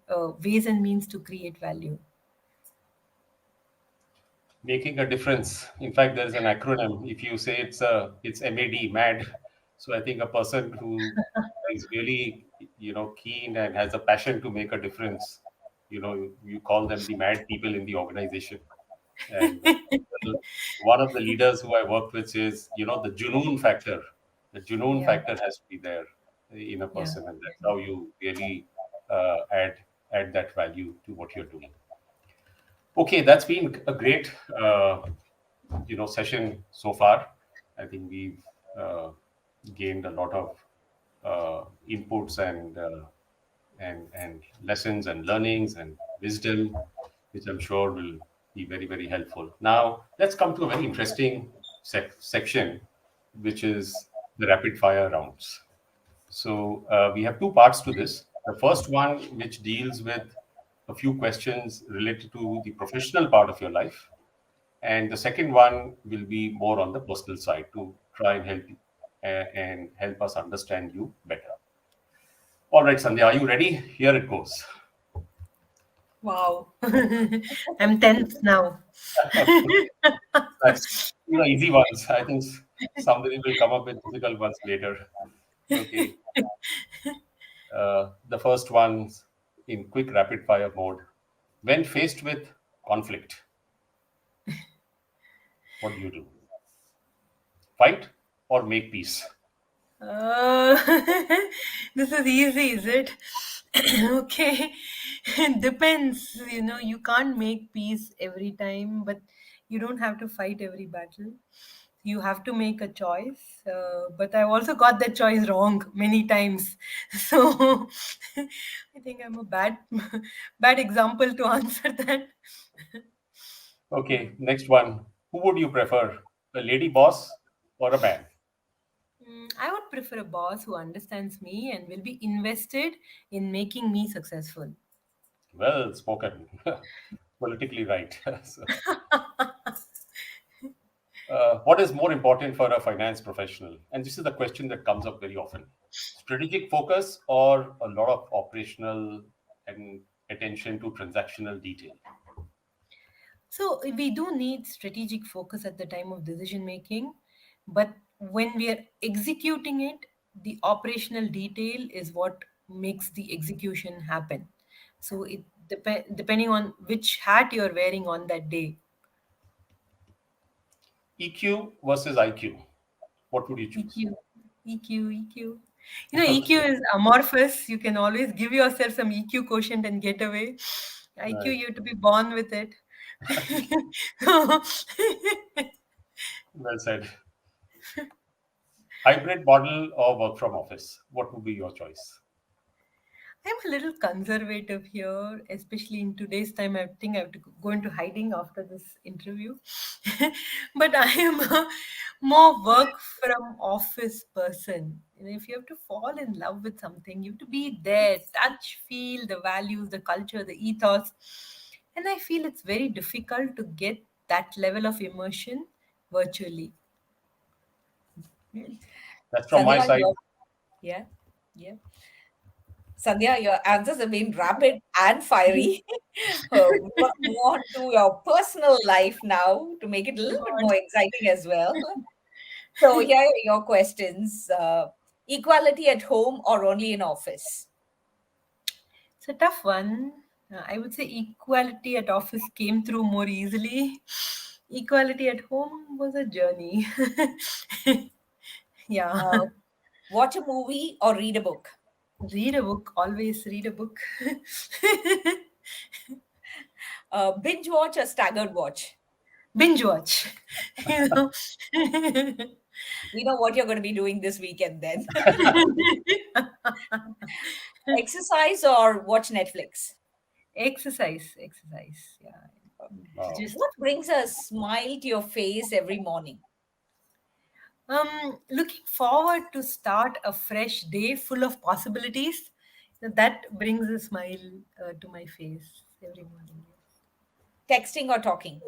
C: ways and means to create value.
A: Making a difference. In fact, there is an acronym. If you say it's MAD, mad. So I think a person who is really keen and has a passion to make a difference, you call them the mad people in the organization. And one of the leaders who I worked with says, the junoon factor. The junoon
C: Yeah,
A: factor has to be there in a
C: yeah.
A: person, and that's how you really add that value to what you're doing. Okay, that's been a great session so far. I think we've uh, gained a lot of inputs and lessons and learnings and wisdom, which I'm sure will be very, very helpful. Now, let's come to a very interesting section, which is the rapid fire rounds. So, we have two parts to this. The first one, which deals with a few questions related to the professional part of your life. And the second one will be more on the personal side to try and help us understand you better. All right, Sandhya, are you ready? Here it goes.
C: Wow. I'm tense now.
A: Okay, that's easy ones. I think somebody will come up with difficult ones later. Okay, the first one's in quick rapid fire mode. When faced with conflict, what do you do? Fight or make peace?
C: Uh, this is easy, is it? Okay. It depends. You can't make peace every time, but you don't have to fight every battle. You have to make a choice. But I've also got that choice wrong many times. So I think I'm a bad, bad example to answer that. Yeah.
A: Okay, next one. Who would you prefer, a lady boss or a man?
C: I would prefer a boss who understands me and will be invested in making me successful.
A: Well spoken. Politically right. So, what is more important for a finance professional? And this is the question that comes up very often. Strategic focus or a lot of operational and attention to transactional detail?
C: So we do need strategic focus at the time of decision making, but when we are executing it, the operational detail is what makes the execution happen. So it depending on which hat you're wearing on that day.
A: EQ versus IQ. What would you choose?
C: EQ, EQ. EQ
A: Okay,
C: is amorphous. You can always give yourself some EQ quotient and get away. IQ,
A: right.
C: you have to be born with it. So,
A: Well said. Hybrid model or work from office? What would be your choice?
C: I'm a little conservative here, especially in today's time. I think I have to go into hiding after this interview. But I am a more work from office person. If you have to fall in love with something, you have to be there, touch, feel the values, the culture, the ethos. And I feel it's very difficult to get that level of immersion virtually.
A: That's from my
B: Sandhya,
A: side.
B: yeah, yeah. Sandhya, your answers have been rapid and fiery. We want to move on to your personal life now to make it a little bit
C: God.
B: more exciting as well. So here are your questions. Equality at home or only in office?
C: It's a tough one. I would say equality at office came through more easily. Equality at home was a journey. Yeah.
B: Uh, watch a movie or read a book?
C: Read a book, always read a book.
B: Binge watch or staggered watch?
C: Binge watch. you know.
B: We know what you're going to be doing this weekend then. Exercise or watch Netflix?
C: Exercise. Yeah.
A: Wow.
C: Just
B: What brings a smile to your face every morning?
C: looking forward to start a fresh day full of possibilities. That brings a smile to my face every morning.
B: Texting or talking?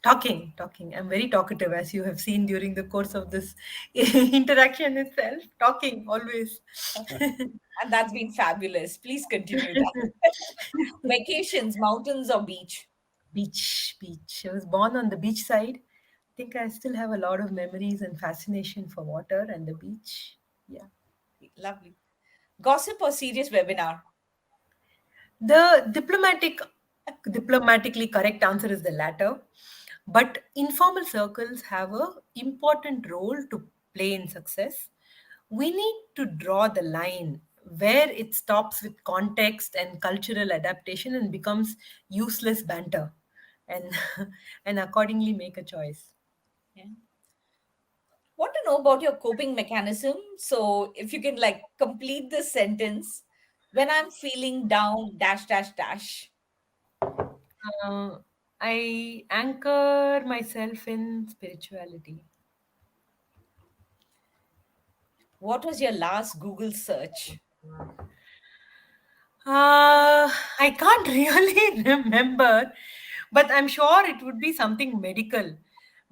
C: Talking. I'm very talkative, as you have seen during the course of this interaction itself. Talking always.
B: And that's been fabulous. Please continue that. Vacations, mountains or beach?
C: Beach. I was born on the beach side. I think I still have a lot of memories and fascination for water and the beach. Yeah.
B: Lovely. Gossip or serious webinar?
C: The diplomatically correct answer is the latter, but informal circles have a important role to play in success. We need to draw the line where it stops with context and cultural adaptation and becomes useless banter, and and accordingly make a choice.
B: Yeah. Want to know about your coping mechanism? So if you can like complete this sentence, when I'm feeling down, dash, dash, dash.
C: Uh, I anchor myself in spirituality.
B: What was your last Google search?
C: I can't really remember, but I'm sure it would be something medical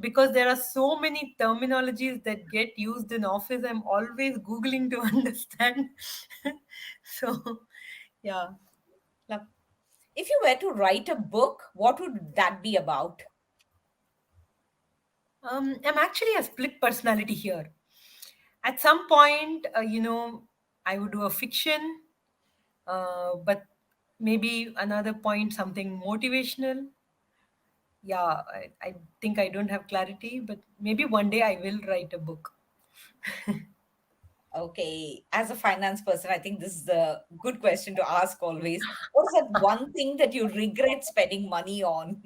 C: because there are so many terminologies that get used in office. I'm always Googling to understand. So, yeah.
B: Like, if you were to write a book, what would that be about?
C: I'm actually a split personality here. At some point, I would do a fiction, but maybe another point, something motivational. Yeah, I think I don't have clarity, but maybe one day I will write a book.
B: Okay, as a finance person, I think this is a good question to ask always. What is that one thing that you regret spending money on?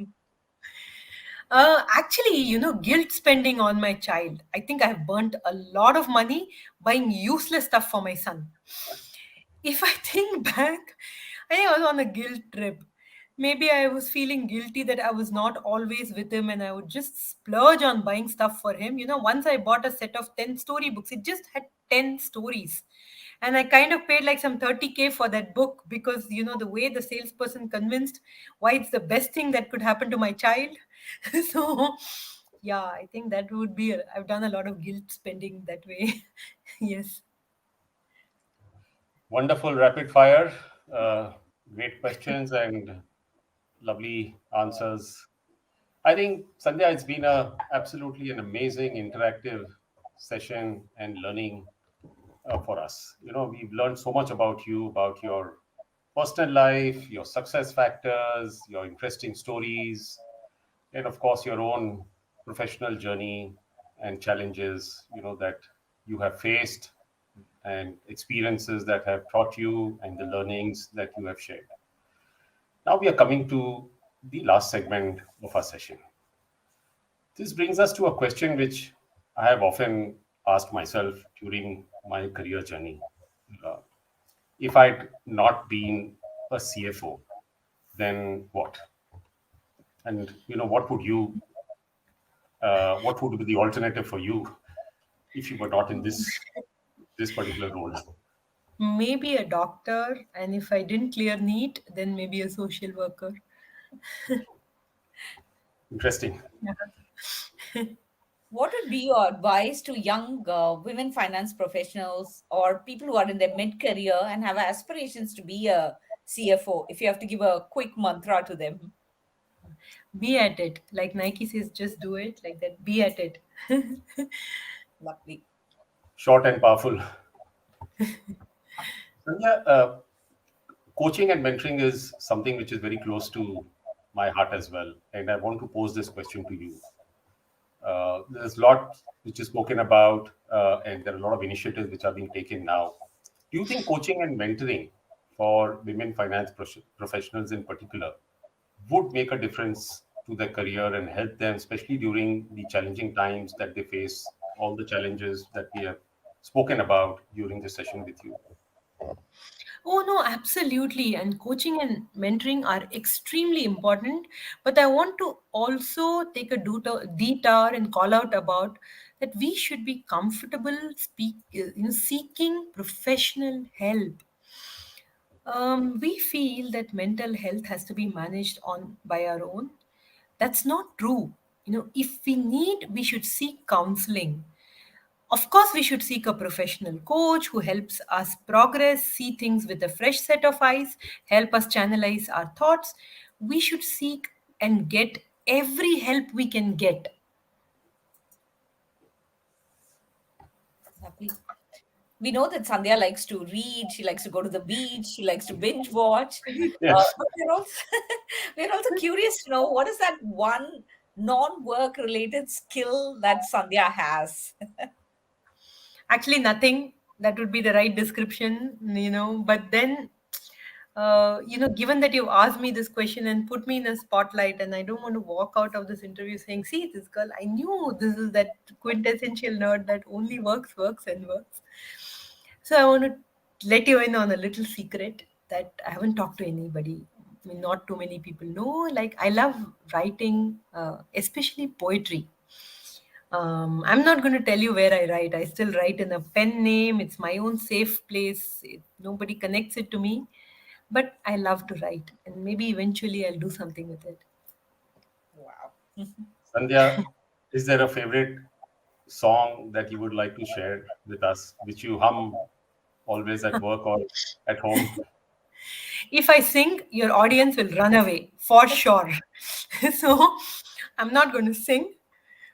C: Actually, guilt spending on my child. I think I have burnt a lot of money buying useless stuff for my son. If I think back, I think I was on a guilt trip. Maybe I was feeling guilty that I was not always with him and I would just splurge on buying stuff for him. Once I bought a set of 10 storybooks, it just had 10 stories. And I kind of paid like some 30K for that book because, the way the salesperson convinced why it's the best thing that could happen to my child. So, yeah, I think that would be, I've done a lot of guilt spending that way. Yes.
A: Wonderful rapid fire. Uh, Great questions and lovely answers. I think, Sandhya, it's been absolutely an amazing interactive session and learning for us. We've learned so much about you, about your personal life, your success factors, your interesting stories, and of course, your own professional journey and challenges, that you have faced and experiences that have taught you and the learnings that you have shared. Now we are coming to the last segment of our session. This brings us to a question which I have often asked myself during my career journey. Uh, if I'd not been a CFO, then what? And what would be the alternative for you if you were not in this particular role?
C: Maybe a doctor, and if I didn't clear NEET, then maybe a social worker.
A: Interesting.
C: Yeah.
B: What would be your advice to young women finance professionals or people who are in their mid career and have aspirations to be a CFO? If you have to give a quick mantra to them,
C: Be at it. Like Nike says, just do it. Like that, be at it.
B: lovely.
A: Short and powerful. Sandhya, coaching and mentoring is something which is very close to my heart as well. And I want to pose this question to you. There's a lot which is spoken about, and there are a lot of initiatives which are being taken now. Do you think coaching and mentoring for women finance professionals in particular would make a difference to their career and help them, especially during the challenging times that they face, all the challenges that we have spoken about during this session with you?
C: Oh, no, absolutely. And coaching and mentoring are extremely important. But I want to also take a detour and call out about that we should be comfortable seeking professional help. We feel that mental health has to be managed on by our own. That's not true. If we need, we should seek counseling. Of course, we should seek a professional coach who helps us progress, see things with a fresh set of eyes, help us channelize our thoughts. We should seek and get every help we can get.
B: Lovely. We know that Sandhya likes to read, she likes to go to the beach, she likes to binge watch.
A: Yes.
B: But we're also curious to know what is that one non-work related skill that Sandhya has?
C: Actually, nothing. That would be the right description. But then, given that you've asked me this question and put me in a spotlight, and I don't want to walk out of this interview saying, see, this girl, I knew this is that quintessential nerd that only works, works, and works. So I want to let you in on a little secret that I haven't talked to anybody. I mean, not too many people know. Like, I love writing, especially poetry. I'm not going to tell you where I write. I still write in a pen name. It's my own safe place. Nobody connects it to me. But I love to write, and maybe eventually I'll do something with it.
B: Wow.
A: Sandhya, is there a favorite song that you would like to share with us, which you hum always at work or at home?
C: If I sing, your audience will run away for sure. So I'm not going to sing,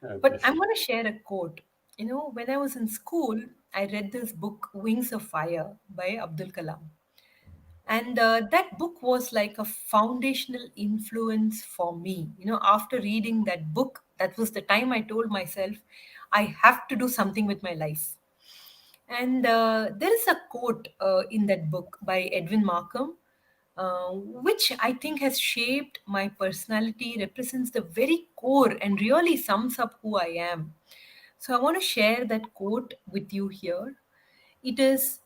C: but
A: Okay.
C: I'm going to share a quote. When I was in school, I read this book, Wings of Fire by Abdul Kalam. And that book was like a foundational influence for me. After reading that book, that was the time I told myself, I have to do something with my life. And there is a quote in that book by Edwin Markham, which I think has shaped my personality, represents the very core, and really sums up who I am. So I want to share that quote with you here. It is,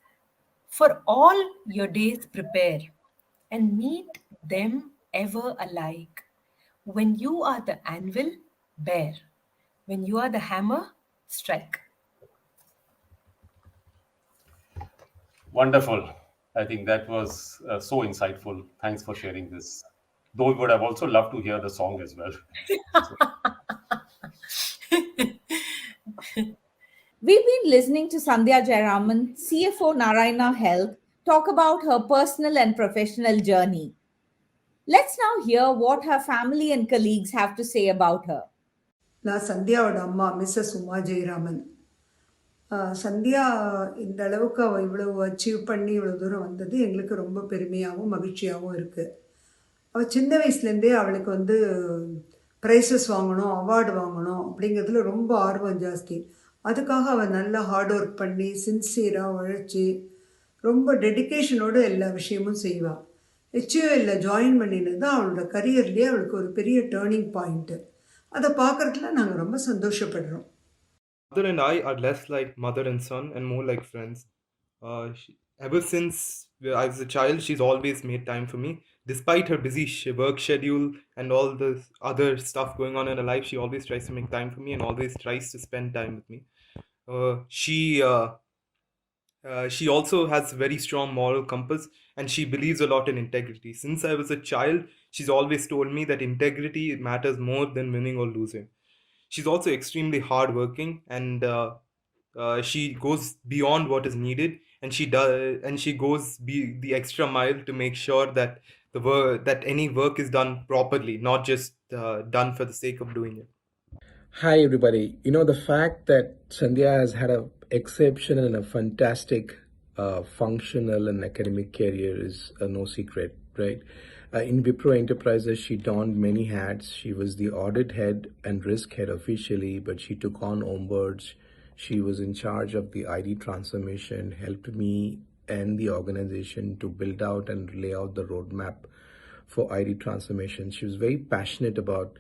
C: for all your days prepare, and meet them ever alike. When you are the anvil, bear. When you are the hammer, strike.
A: Wonderful. I think that was so insightful. Thanks for sharing this. Though we would have also loved to hear the song as well. So,
B: We've been listening to Sandhya Jayaraman, CFO Narayana Health, talk about her personal and professional journey. Let's now hear what her family and colleagues have to say about her.
D: நான் சந்தியாவோட அம்மா Mrs Uma Jayaraman. Sandhya இந்த அளவுக்கு அவள் இவ்வளவு achieve பண்ணி இவ்வளோ தூரம் வந்தது எங்களுக்கு ரொம்ப பெருமையாகவும் மகிழ்ச்சியாகவும் இருக்குது. அவள் சின்ன வயசுலேருந்தே அவளுக்கு ப்ரைஸஸ் வாங்கணும், அவார்டு வாங்கணும் அப்படிங்கிறதுல ரொம்ப ஆர்வம் ஜாஸ்தி. அதுக்காக அவள் நல்லா ஹார்ட் ஒர்க் பண்ணி சின்சியராக உழைச்சி ரொம்ப டெடிக்கேஷனோடு எல்லா விஷயமும் செய்வாள். ஹெச்யூஎல்ல ஜாயின் பண்ணினது தான் அவளோட கரியர்லேயே அவளுக்கு ஒரு பெரிய டேர்னிங் பாயிண்ட்டு. அதை பார்க்குறதுல நாங்கள் ரொம்ப சந்தோஷப்படுறோம்.
E: Mother and I are less like mother and son and more like friends. Ever since I was a child, she's always made time for me. Despite her busy work schedule and all the other stuff going on in her life, she always tries to make time for me and always tries to spend time with me. She also has very strong moral compass and she believes a lot in integrity. Since I was a child, she's always told me that integrity matters more than winning or losing. She's also extremely hardworking and she goes beyond what is needed, and she goes the extra mile to make sure that that any work is done properly, not just done for the sake of doing it.
F: Hi, everybody. The fact that Sandhya has had an exceptional and a fantastic functional and academic career is no secret, right? In Wipro Enterprises, she donned many hats. She was the audit head and risk head officially, but she took on onboards. She was in charge of the ID transformation, helped me and the organization to build out and lay out the roadmap for ID transformation. She was very passionate about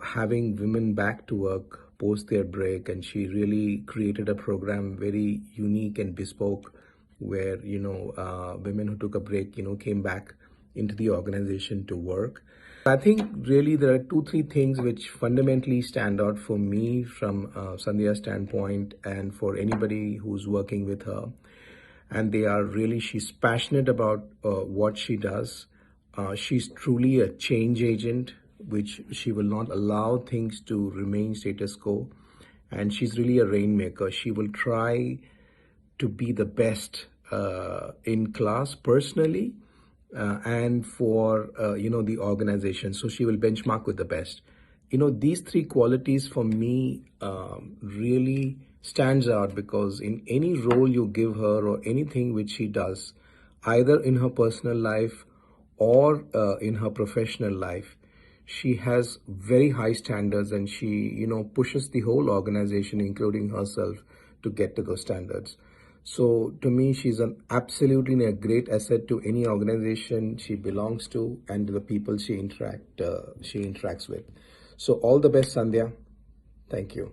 F: having women back to work post their break, and she really created a program very unique and bespoke where women who took a break came back into the organization to work. I think really there are 2-3 things which fundamentally stand out for me from Sandhya's standpoint and for anybody who's working with her. And they are really, she's passionate about what she does. She's truly a change agent, which she will not allow things to remain status quo. And she's really a rainmaker. She will try to be the best in class personally and for the organization. So she will benchmark with the best. These 3 qualities for me really stands out, because in any role you give her or anything which she does, either in her personal life or in her professional life, she has very high standards, and she pushes the whole organization, including herself, to get to those standards. So to me, she's an absolutely a great asset to any organization she belongs to and to the people she interacts with. So all the best, Sandhya. Thank you.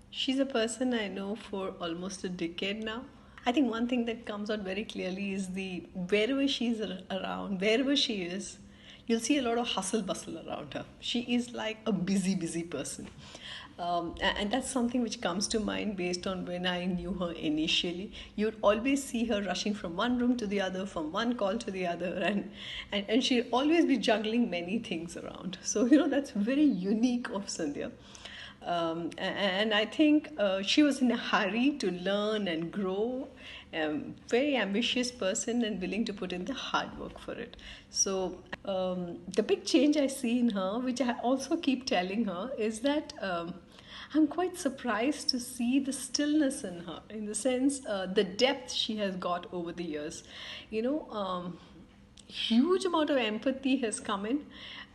G: She's a person I know for almost a decade now. I think one thing that comes out very clearly is the wherever she's around, wherever she is, you'll see a lot of hustle bustle around her. She is like a busy person. And that's something which comes to mind based on when I knew her initially. You'd always see her rushing from one room to the other, from one call to the other, and she'll always be juggling many things around. So, that's very unique of Sandhya. And I think she was in a hurry to learn and grow. Very ambitious person and willing to put in the hard work for it. So the big change I see in her, which I also keep telling her, is that I'm quite surprised to see the stillness in her, in the sense the depth she has got over the years. Huge amount of empathy has come in.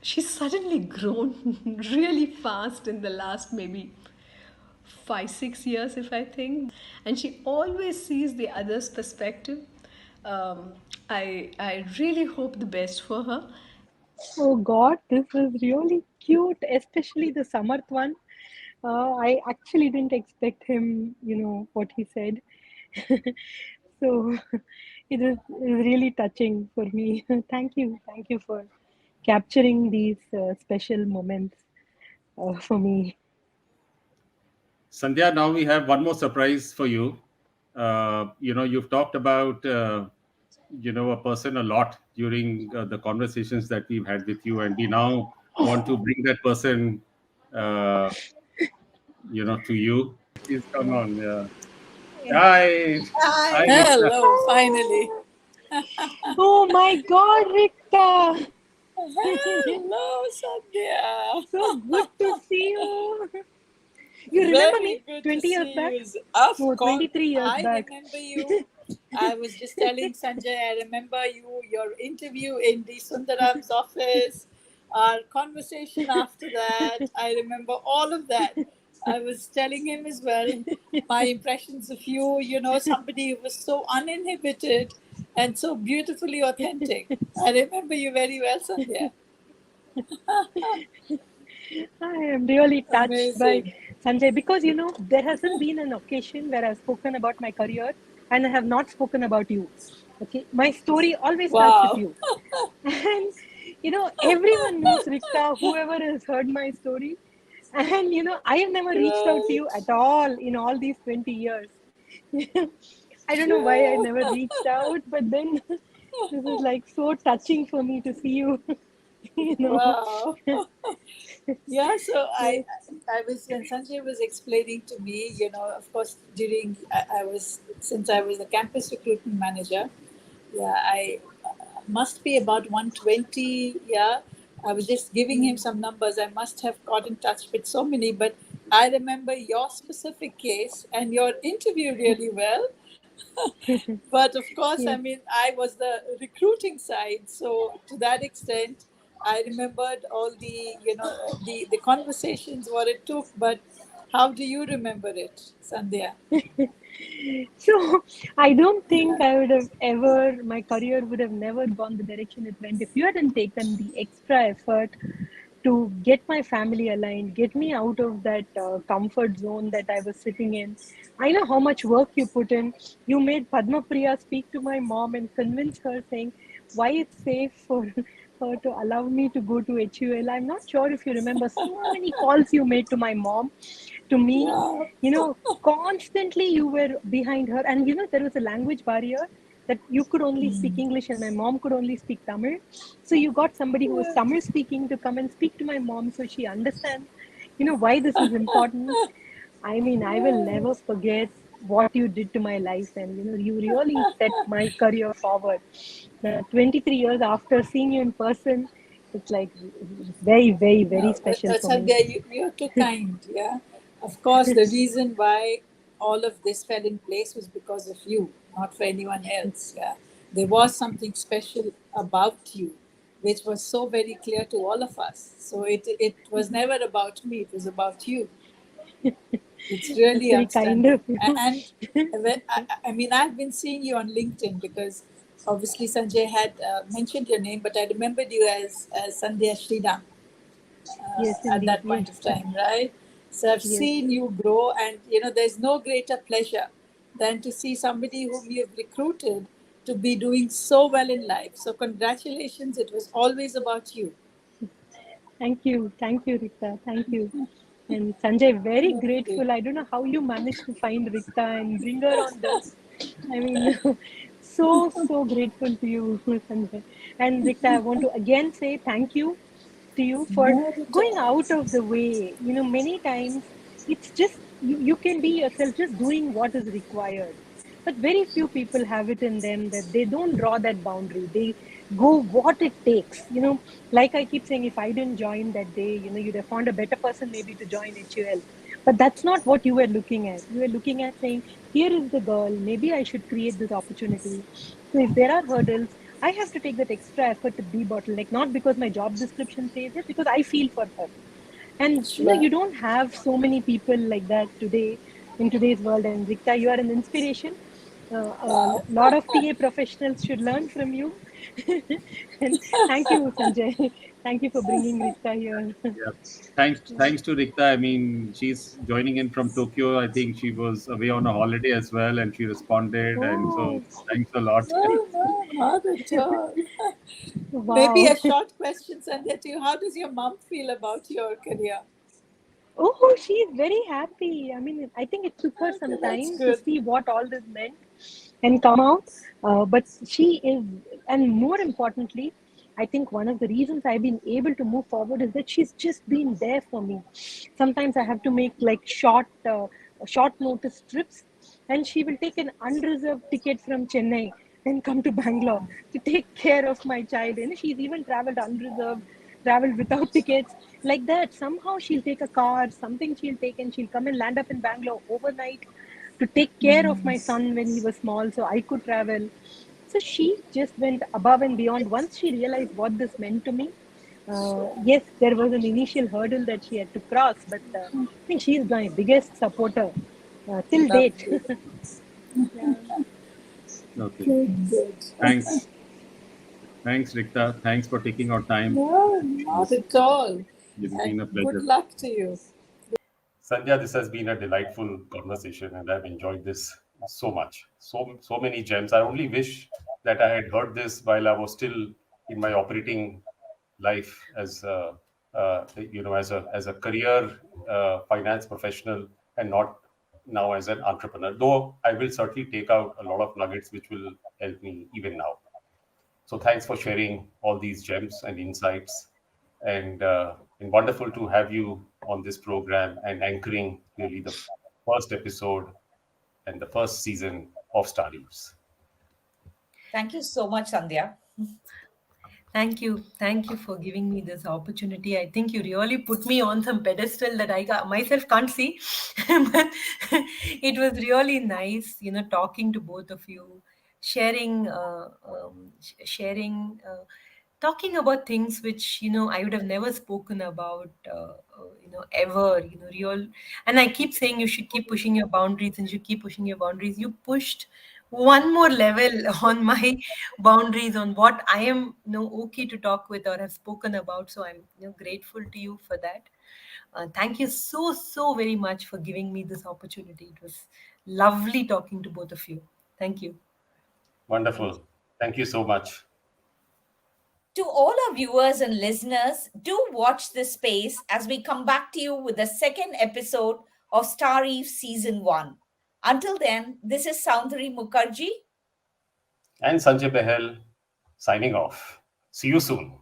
G: She's suddenly grown really fast in the last maybe 5-6 years, if I think, and she always sees the other's perspective. I really hope the best for her.
H: Oh God, this is really cute, especially the Samarth one. I actually didn't expect him, what he said. So it is really touching for me. Thank you for capturing these special moments for me.
A: Sandhya, now we have one more surprise for you. You've talked about a person a lot during the conversations that we've had with you, and we now want to bring that person to you. Please come on. Yeah. Hi. Hi, Rita.
I: Hello, finally.
H: Oh my God, Rikta!
I: Hello, Sandhya.
H: So good to see you. You remember me?
I: Very good
H: 20
I: to
H: years
I: see
H: back?
I: you. Of
H: No,
I: course,
H: 23 years
I: I
H: back.
I: remember you. I was just telling Sanjay, I remember your interview in the Sundaram's office, our conversation after that. I remember all of that. I was telling him as well my impressions of you, somebody who was so uninhibited and so beautifully authentic. I remember you very well, Sandhya.
H: I am really touched by
I: Amazing.
H: Sanjay, because there hasn't been an occasion where I've spoken about my career and I have not spoken about you. Okay, my story always starts with
I: Wow.
H: you. And everyone knows Rikta, whoever has heard my story. And I have never reached out to you at all in all these 20 years. I don't know why I never reached out, but then this is like so touching for me to see you.
I: Wow. Yeah, so I was, when Sanjay was explaining to me, of course, during since I was the campus recruitment manager, yeah, I must be about 120. Yeah, I was just giving him some numbers. I must have got in touch with so many, but I remember your specific case and your interview really well. But of course,
H: Yeah.
I: I mean, I was the recruiting side, so to that extent, I remembered all the the conversations what it took. But how do you remember it, Sandhya?
H: So I don't think I would have ever, my career would have never gone the direction it went if you hadn't taken the extra effort to get my family aligned, get me out of that comfort zone that I was sitting in. I know how much work you put in. You made Padma Priya speak to my mom and convince her, saying why it's safe for her to allow me to go to HUL. I'm not sure if you remember so many calls you made to my mom, to me.
I: Yeah.
H: Constantly you were behind her, and there was a language barrier that you could only speak English and my mom could only speak Tamil. So you got somebody who was Tamil speaking to come and speak to my mom so she understands, why this is important. I mean, I will never forget what you did to my life, and you really set my career forward. 23 years after seeing you in person, it's like very, very, very
I: No,
H: special for me.
I: Sandhya, you're too kind. Yeah. Of course, the reason why all of this fell in place was because of you, not for anyone else. Yeah. There was something special about you, which was so very clear to all of us. So it was never about me, it was about you. It's
H: That's
I: really
H: very kind
I: outstanding.
H: of you.
I: I mean, I've been seeing you on LinkedIn because obviously Sanjay had mentioned your name, but I remembered you as Sandhya Sridham
H: Yes,
I: at
H: indeed.
I: that
H: Yes,
I: point of time, right? So I've
H: yes.
I: seen you grow, and there's no greater pleasure than to see somebody whom you've recruited to be doing so well in life. So congratulations! It was always about you.
H: Thank you, Rita. Thank you. And Sanjay, very
I: Okay.
H: grateful. I don't know how you managed to find Rita and bring her on this. I mean, so grateful to you, Sanjay. And Rita, I want to again say thank you to you for
I: Not at
H: going
I: all.
H: out of the way. Many times it's just you can be yourself, just doing what is required. But very few people have it in them that they don't draw that boundary. They go what it takes. Like I keep saying, if I didn't join that day, you'd have found a better person maybe to join HUL. But that's not what you were looking at. You were looking at saying, here is the girl, maybe I should create this opportunity. So if there are hurdles, I have to take that extra effort to debottleneck, not because my job description says it, because I feel for her. And
I: Sure.
H: you don't have so many people like that today in today's world. And Rikta, you are an inspiration. A
I: Wow.
H: lot of TA professionals should learn from you. And thank you, Sanjay. Thank you for bringing Rikta here.
A: Yeah. Thanks to Rikta. I mean, she's joining in from Tokyo. I think she was away on a holiday as well, and she responded. And so,
H: Oh,
A: thanks a lot.
I: No, not at all. Maybe
H: wow.
I: a short question, Sandhya, to you. How does your mom feel about your career?
H: Oh, she's very happy. I mean, I think it took her
I: Okay,
H: some
I: that's
H: time to
I: good.
H: see what all this meant and come out. But she is, and more importantly, I think one of the reasons I've been able to move forward is that she's just been there for me. Sometimes I have to make like short notice trips, and she will take an unreserved ticket from Chennai and come to Bangalore to take care of my child. And she's even traveled unreserved, traveled without tickets, like that. Somehow she'll take a car, something she'll take, and she'll come and land up in Bangalore overnight to take care of my son when he was small so I could travel. So she just went above and beyond once she realized what this meant to me. Yes, there was an initial hurdle that she had to cross, but I think she is my biggest supporter till date.
I: Lovely.
H: Yeah.
A: Okay.
I: Good.
A: Thanks. Thanks, Rikta. Thanks for taking our time.
I: No, not at all.
A: It's been
I: And
A: a
I: good
A: pleasure.
I: luck to you.
A: Sandhya, this has been a delightful conversation, and I've enjoyed this so much. So many gems. I only wish that I had heard this while I was still in my operating life as as a career finance professional, and not now as an entrepreneur. Though I will certainly take out a lot of nuggets which will help me even now. So thanks for sharing all these gems and insights, and wonderful to have you on this program and anchoring really the first episode and the first season of StarEves.
B: Thank you so much, Sandhya.
C: Thank you. Thank you for giving me this opportunity. I think you really put me on some pedestal that myself can't see. But it was really nice, talking to both of you, sharing talking about things which I would have never spoken about ever, real. And I keep saying you should keep pushing your boundaries, and you keep pushing your boundaries. You pushed one more level on my boundaries on what I am okay to talk with or have spoken about. So I'm grateful to you for that. Thank you so very much for giving me this opportunity. It was lovely talking to both of you. Thank you.
A: Wonderful. Thank you so much.
B: To all our viewers and listeners, do watch this space as we come back to you with the second episode of StarEves Season 1. Until then, this is Soundari Mukherjee
A: And Sanjay Bahl signing off. See you soon.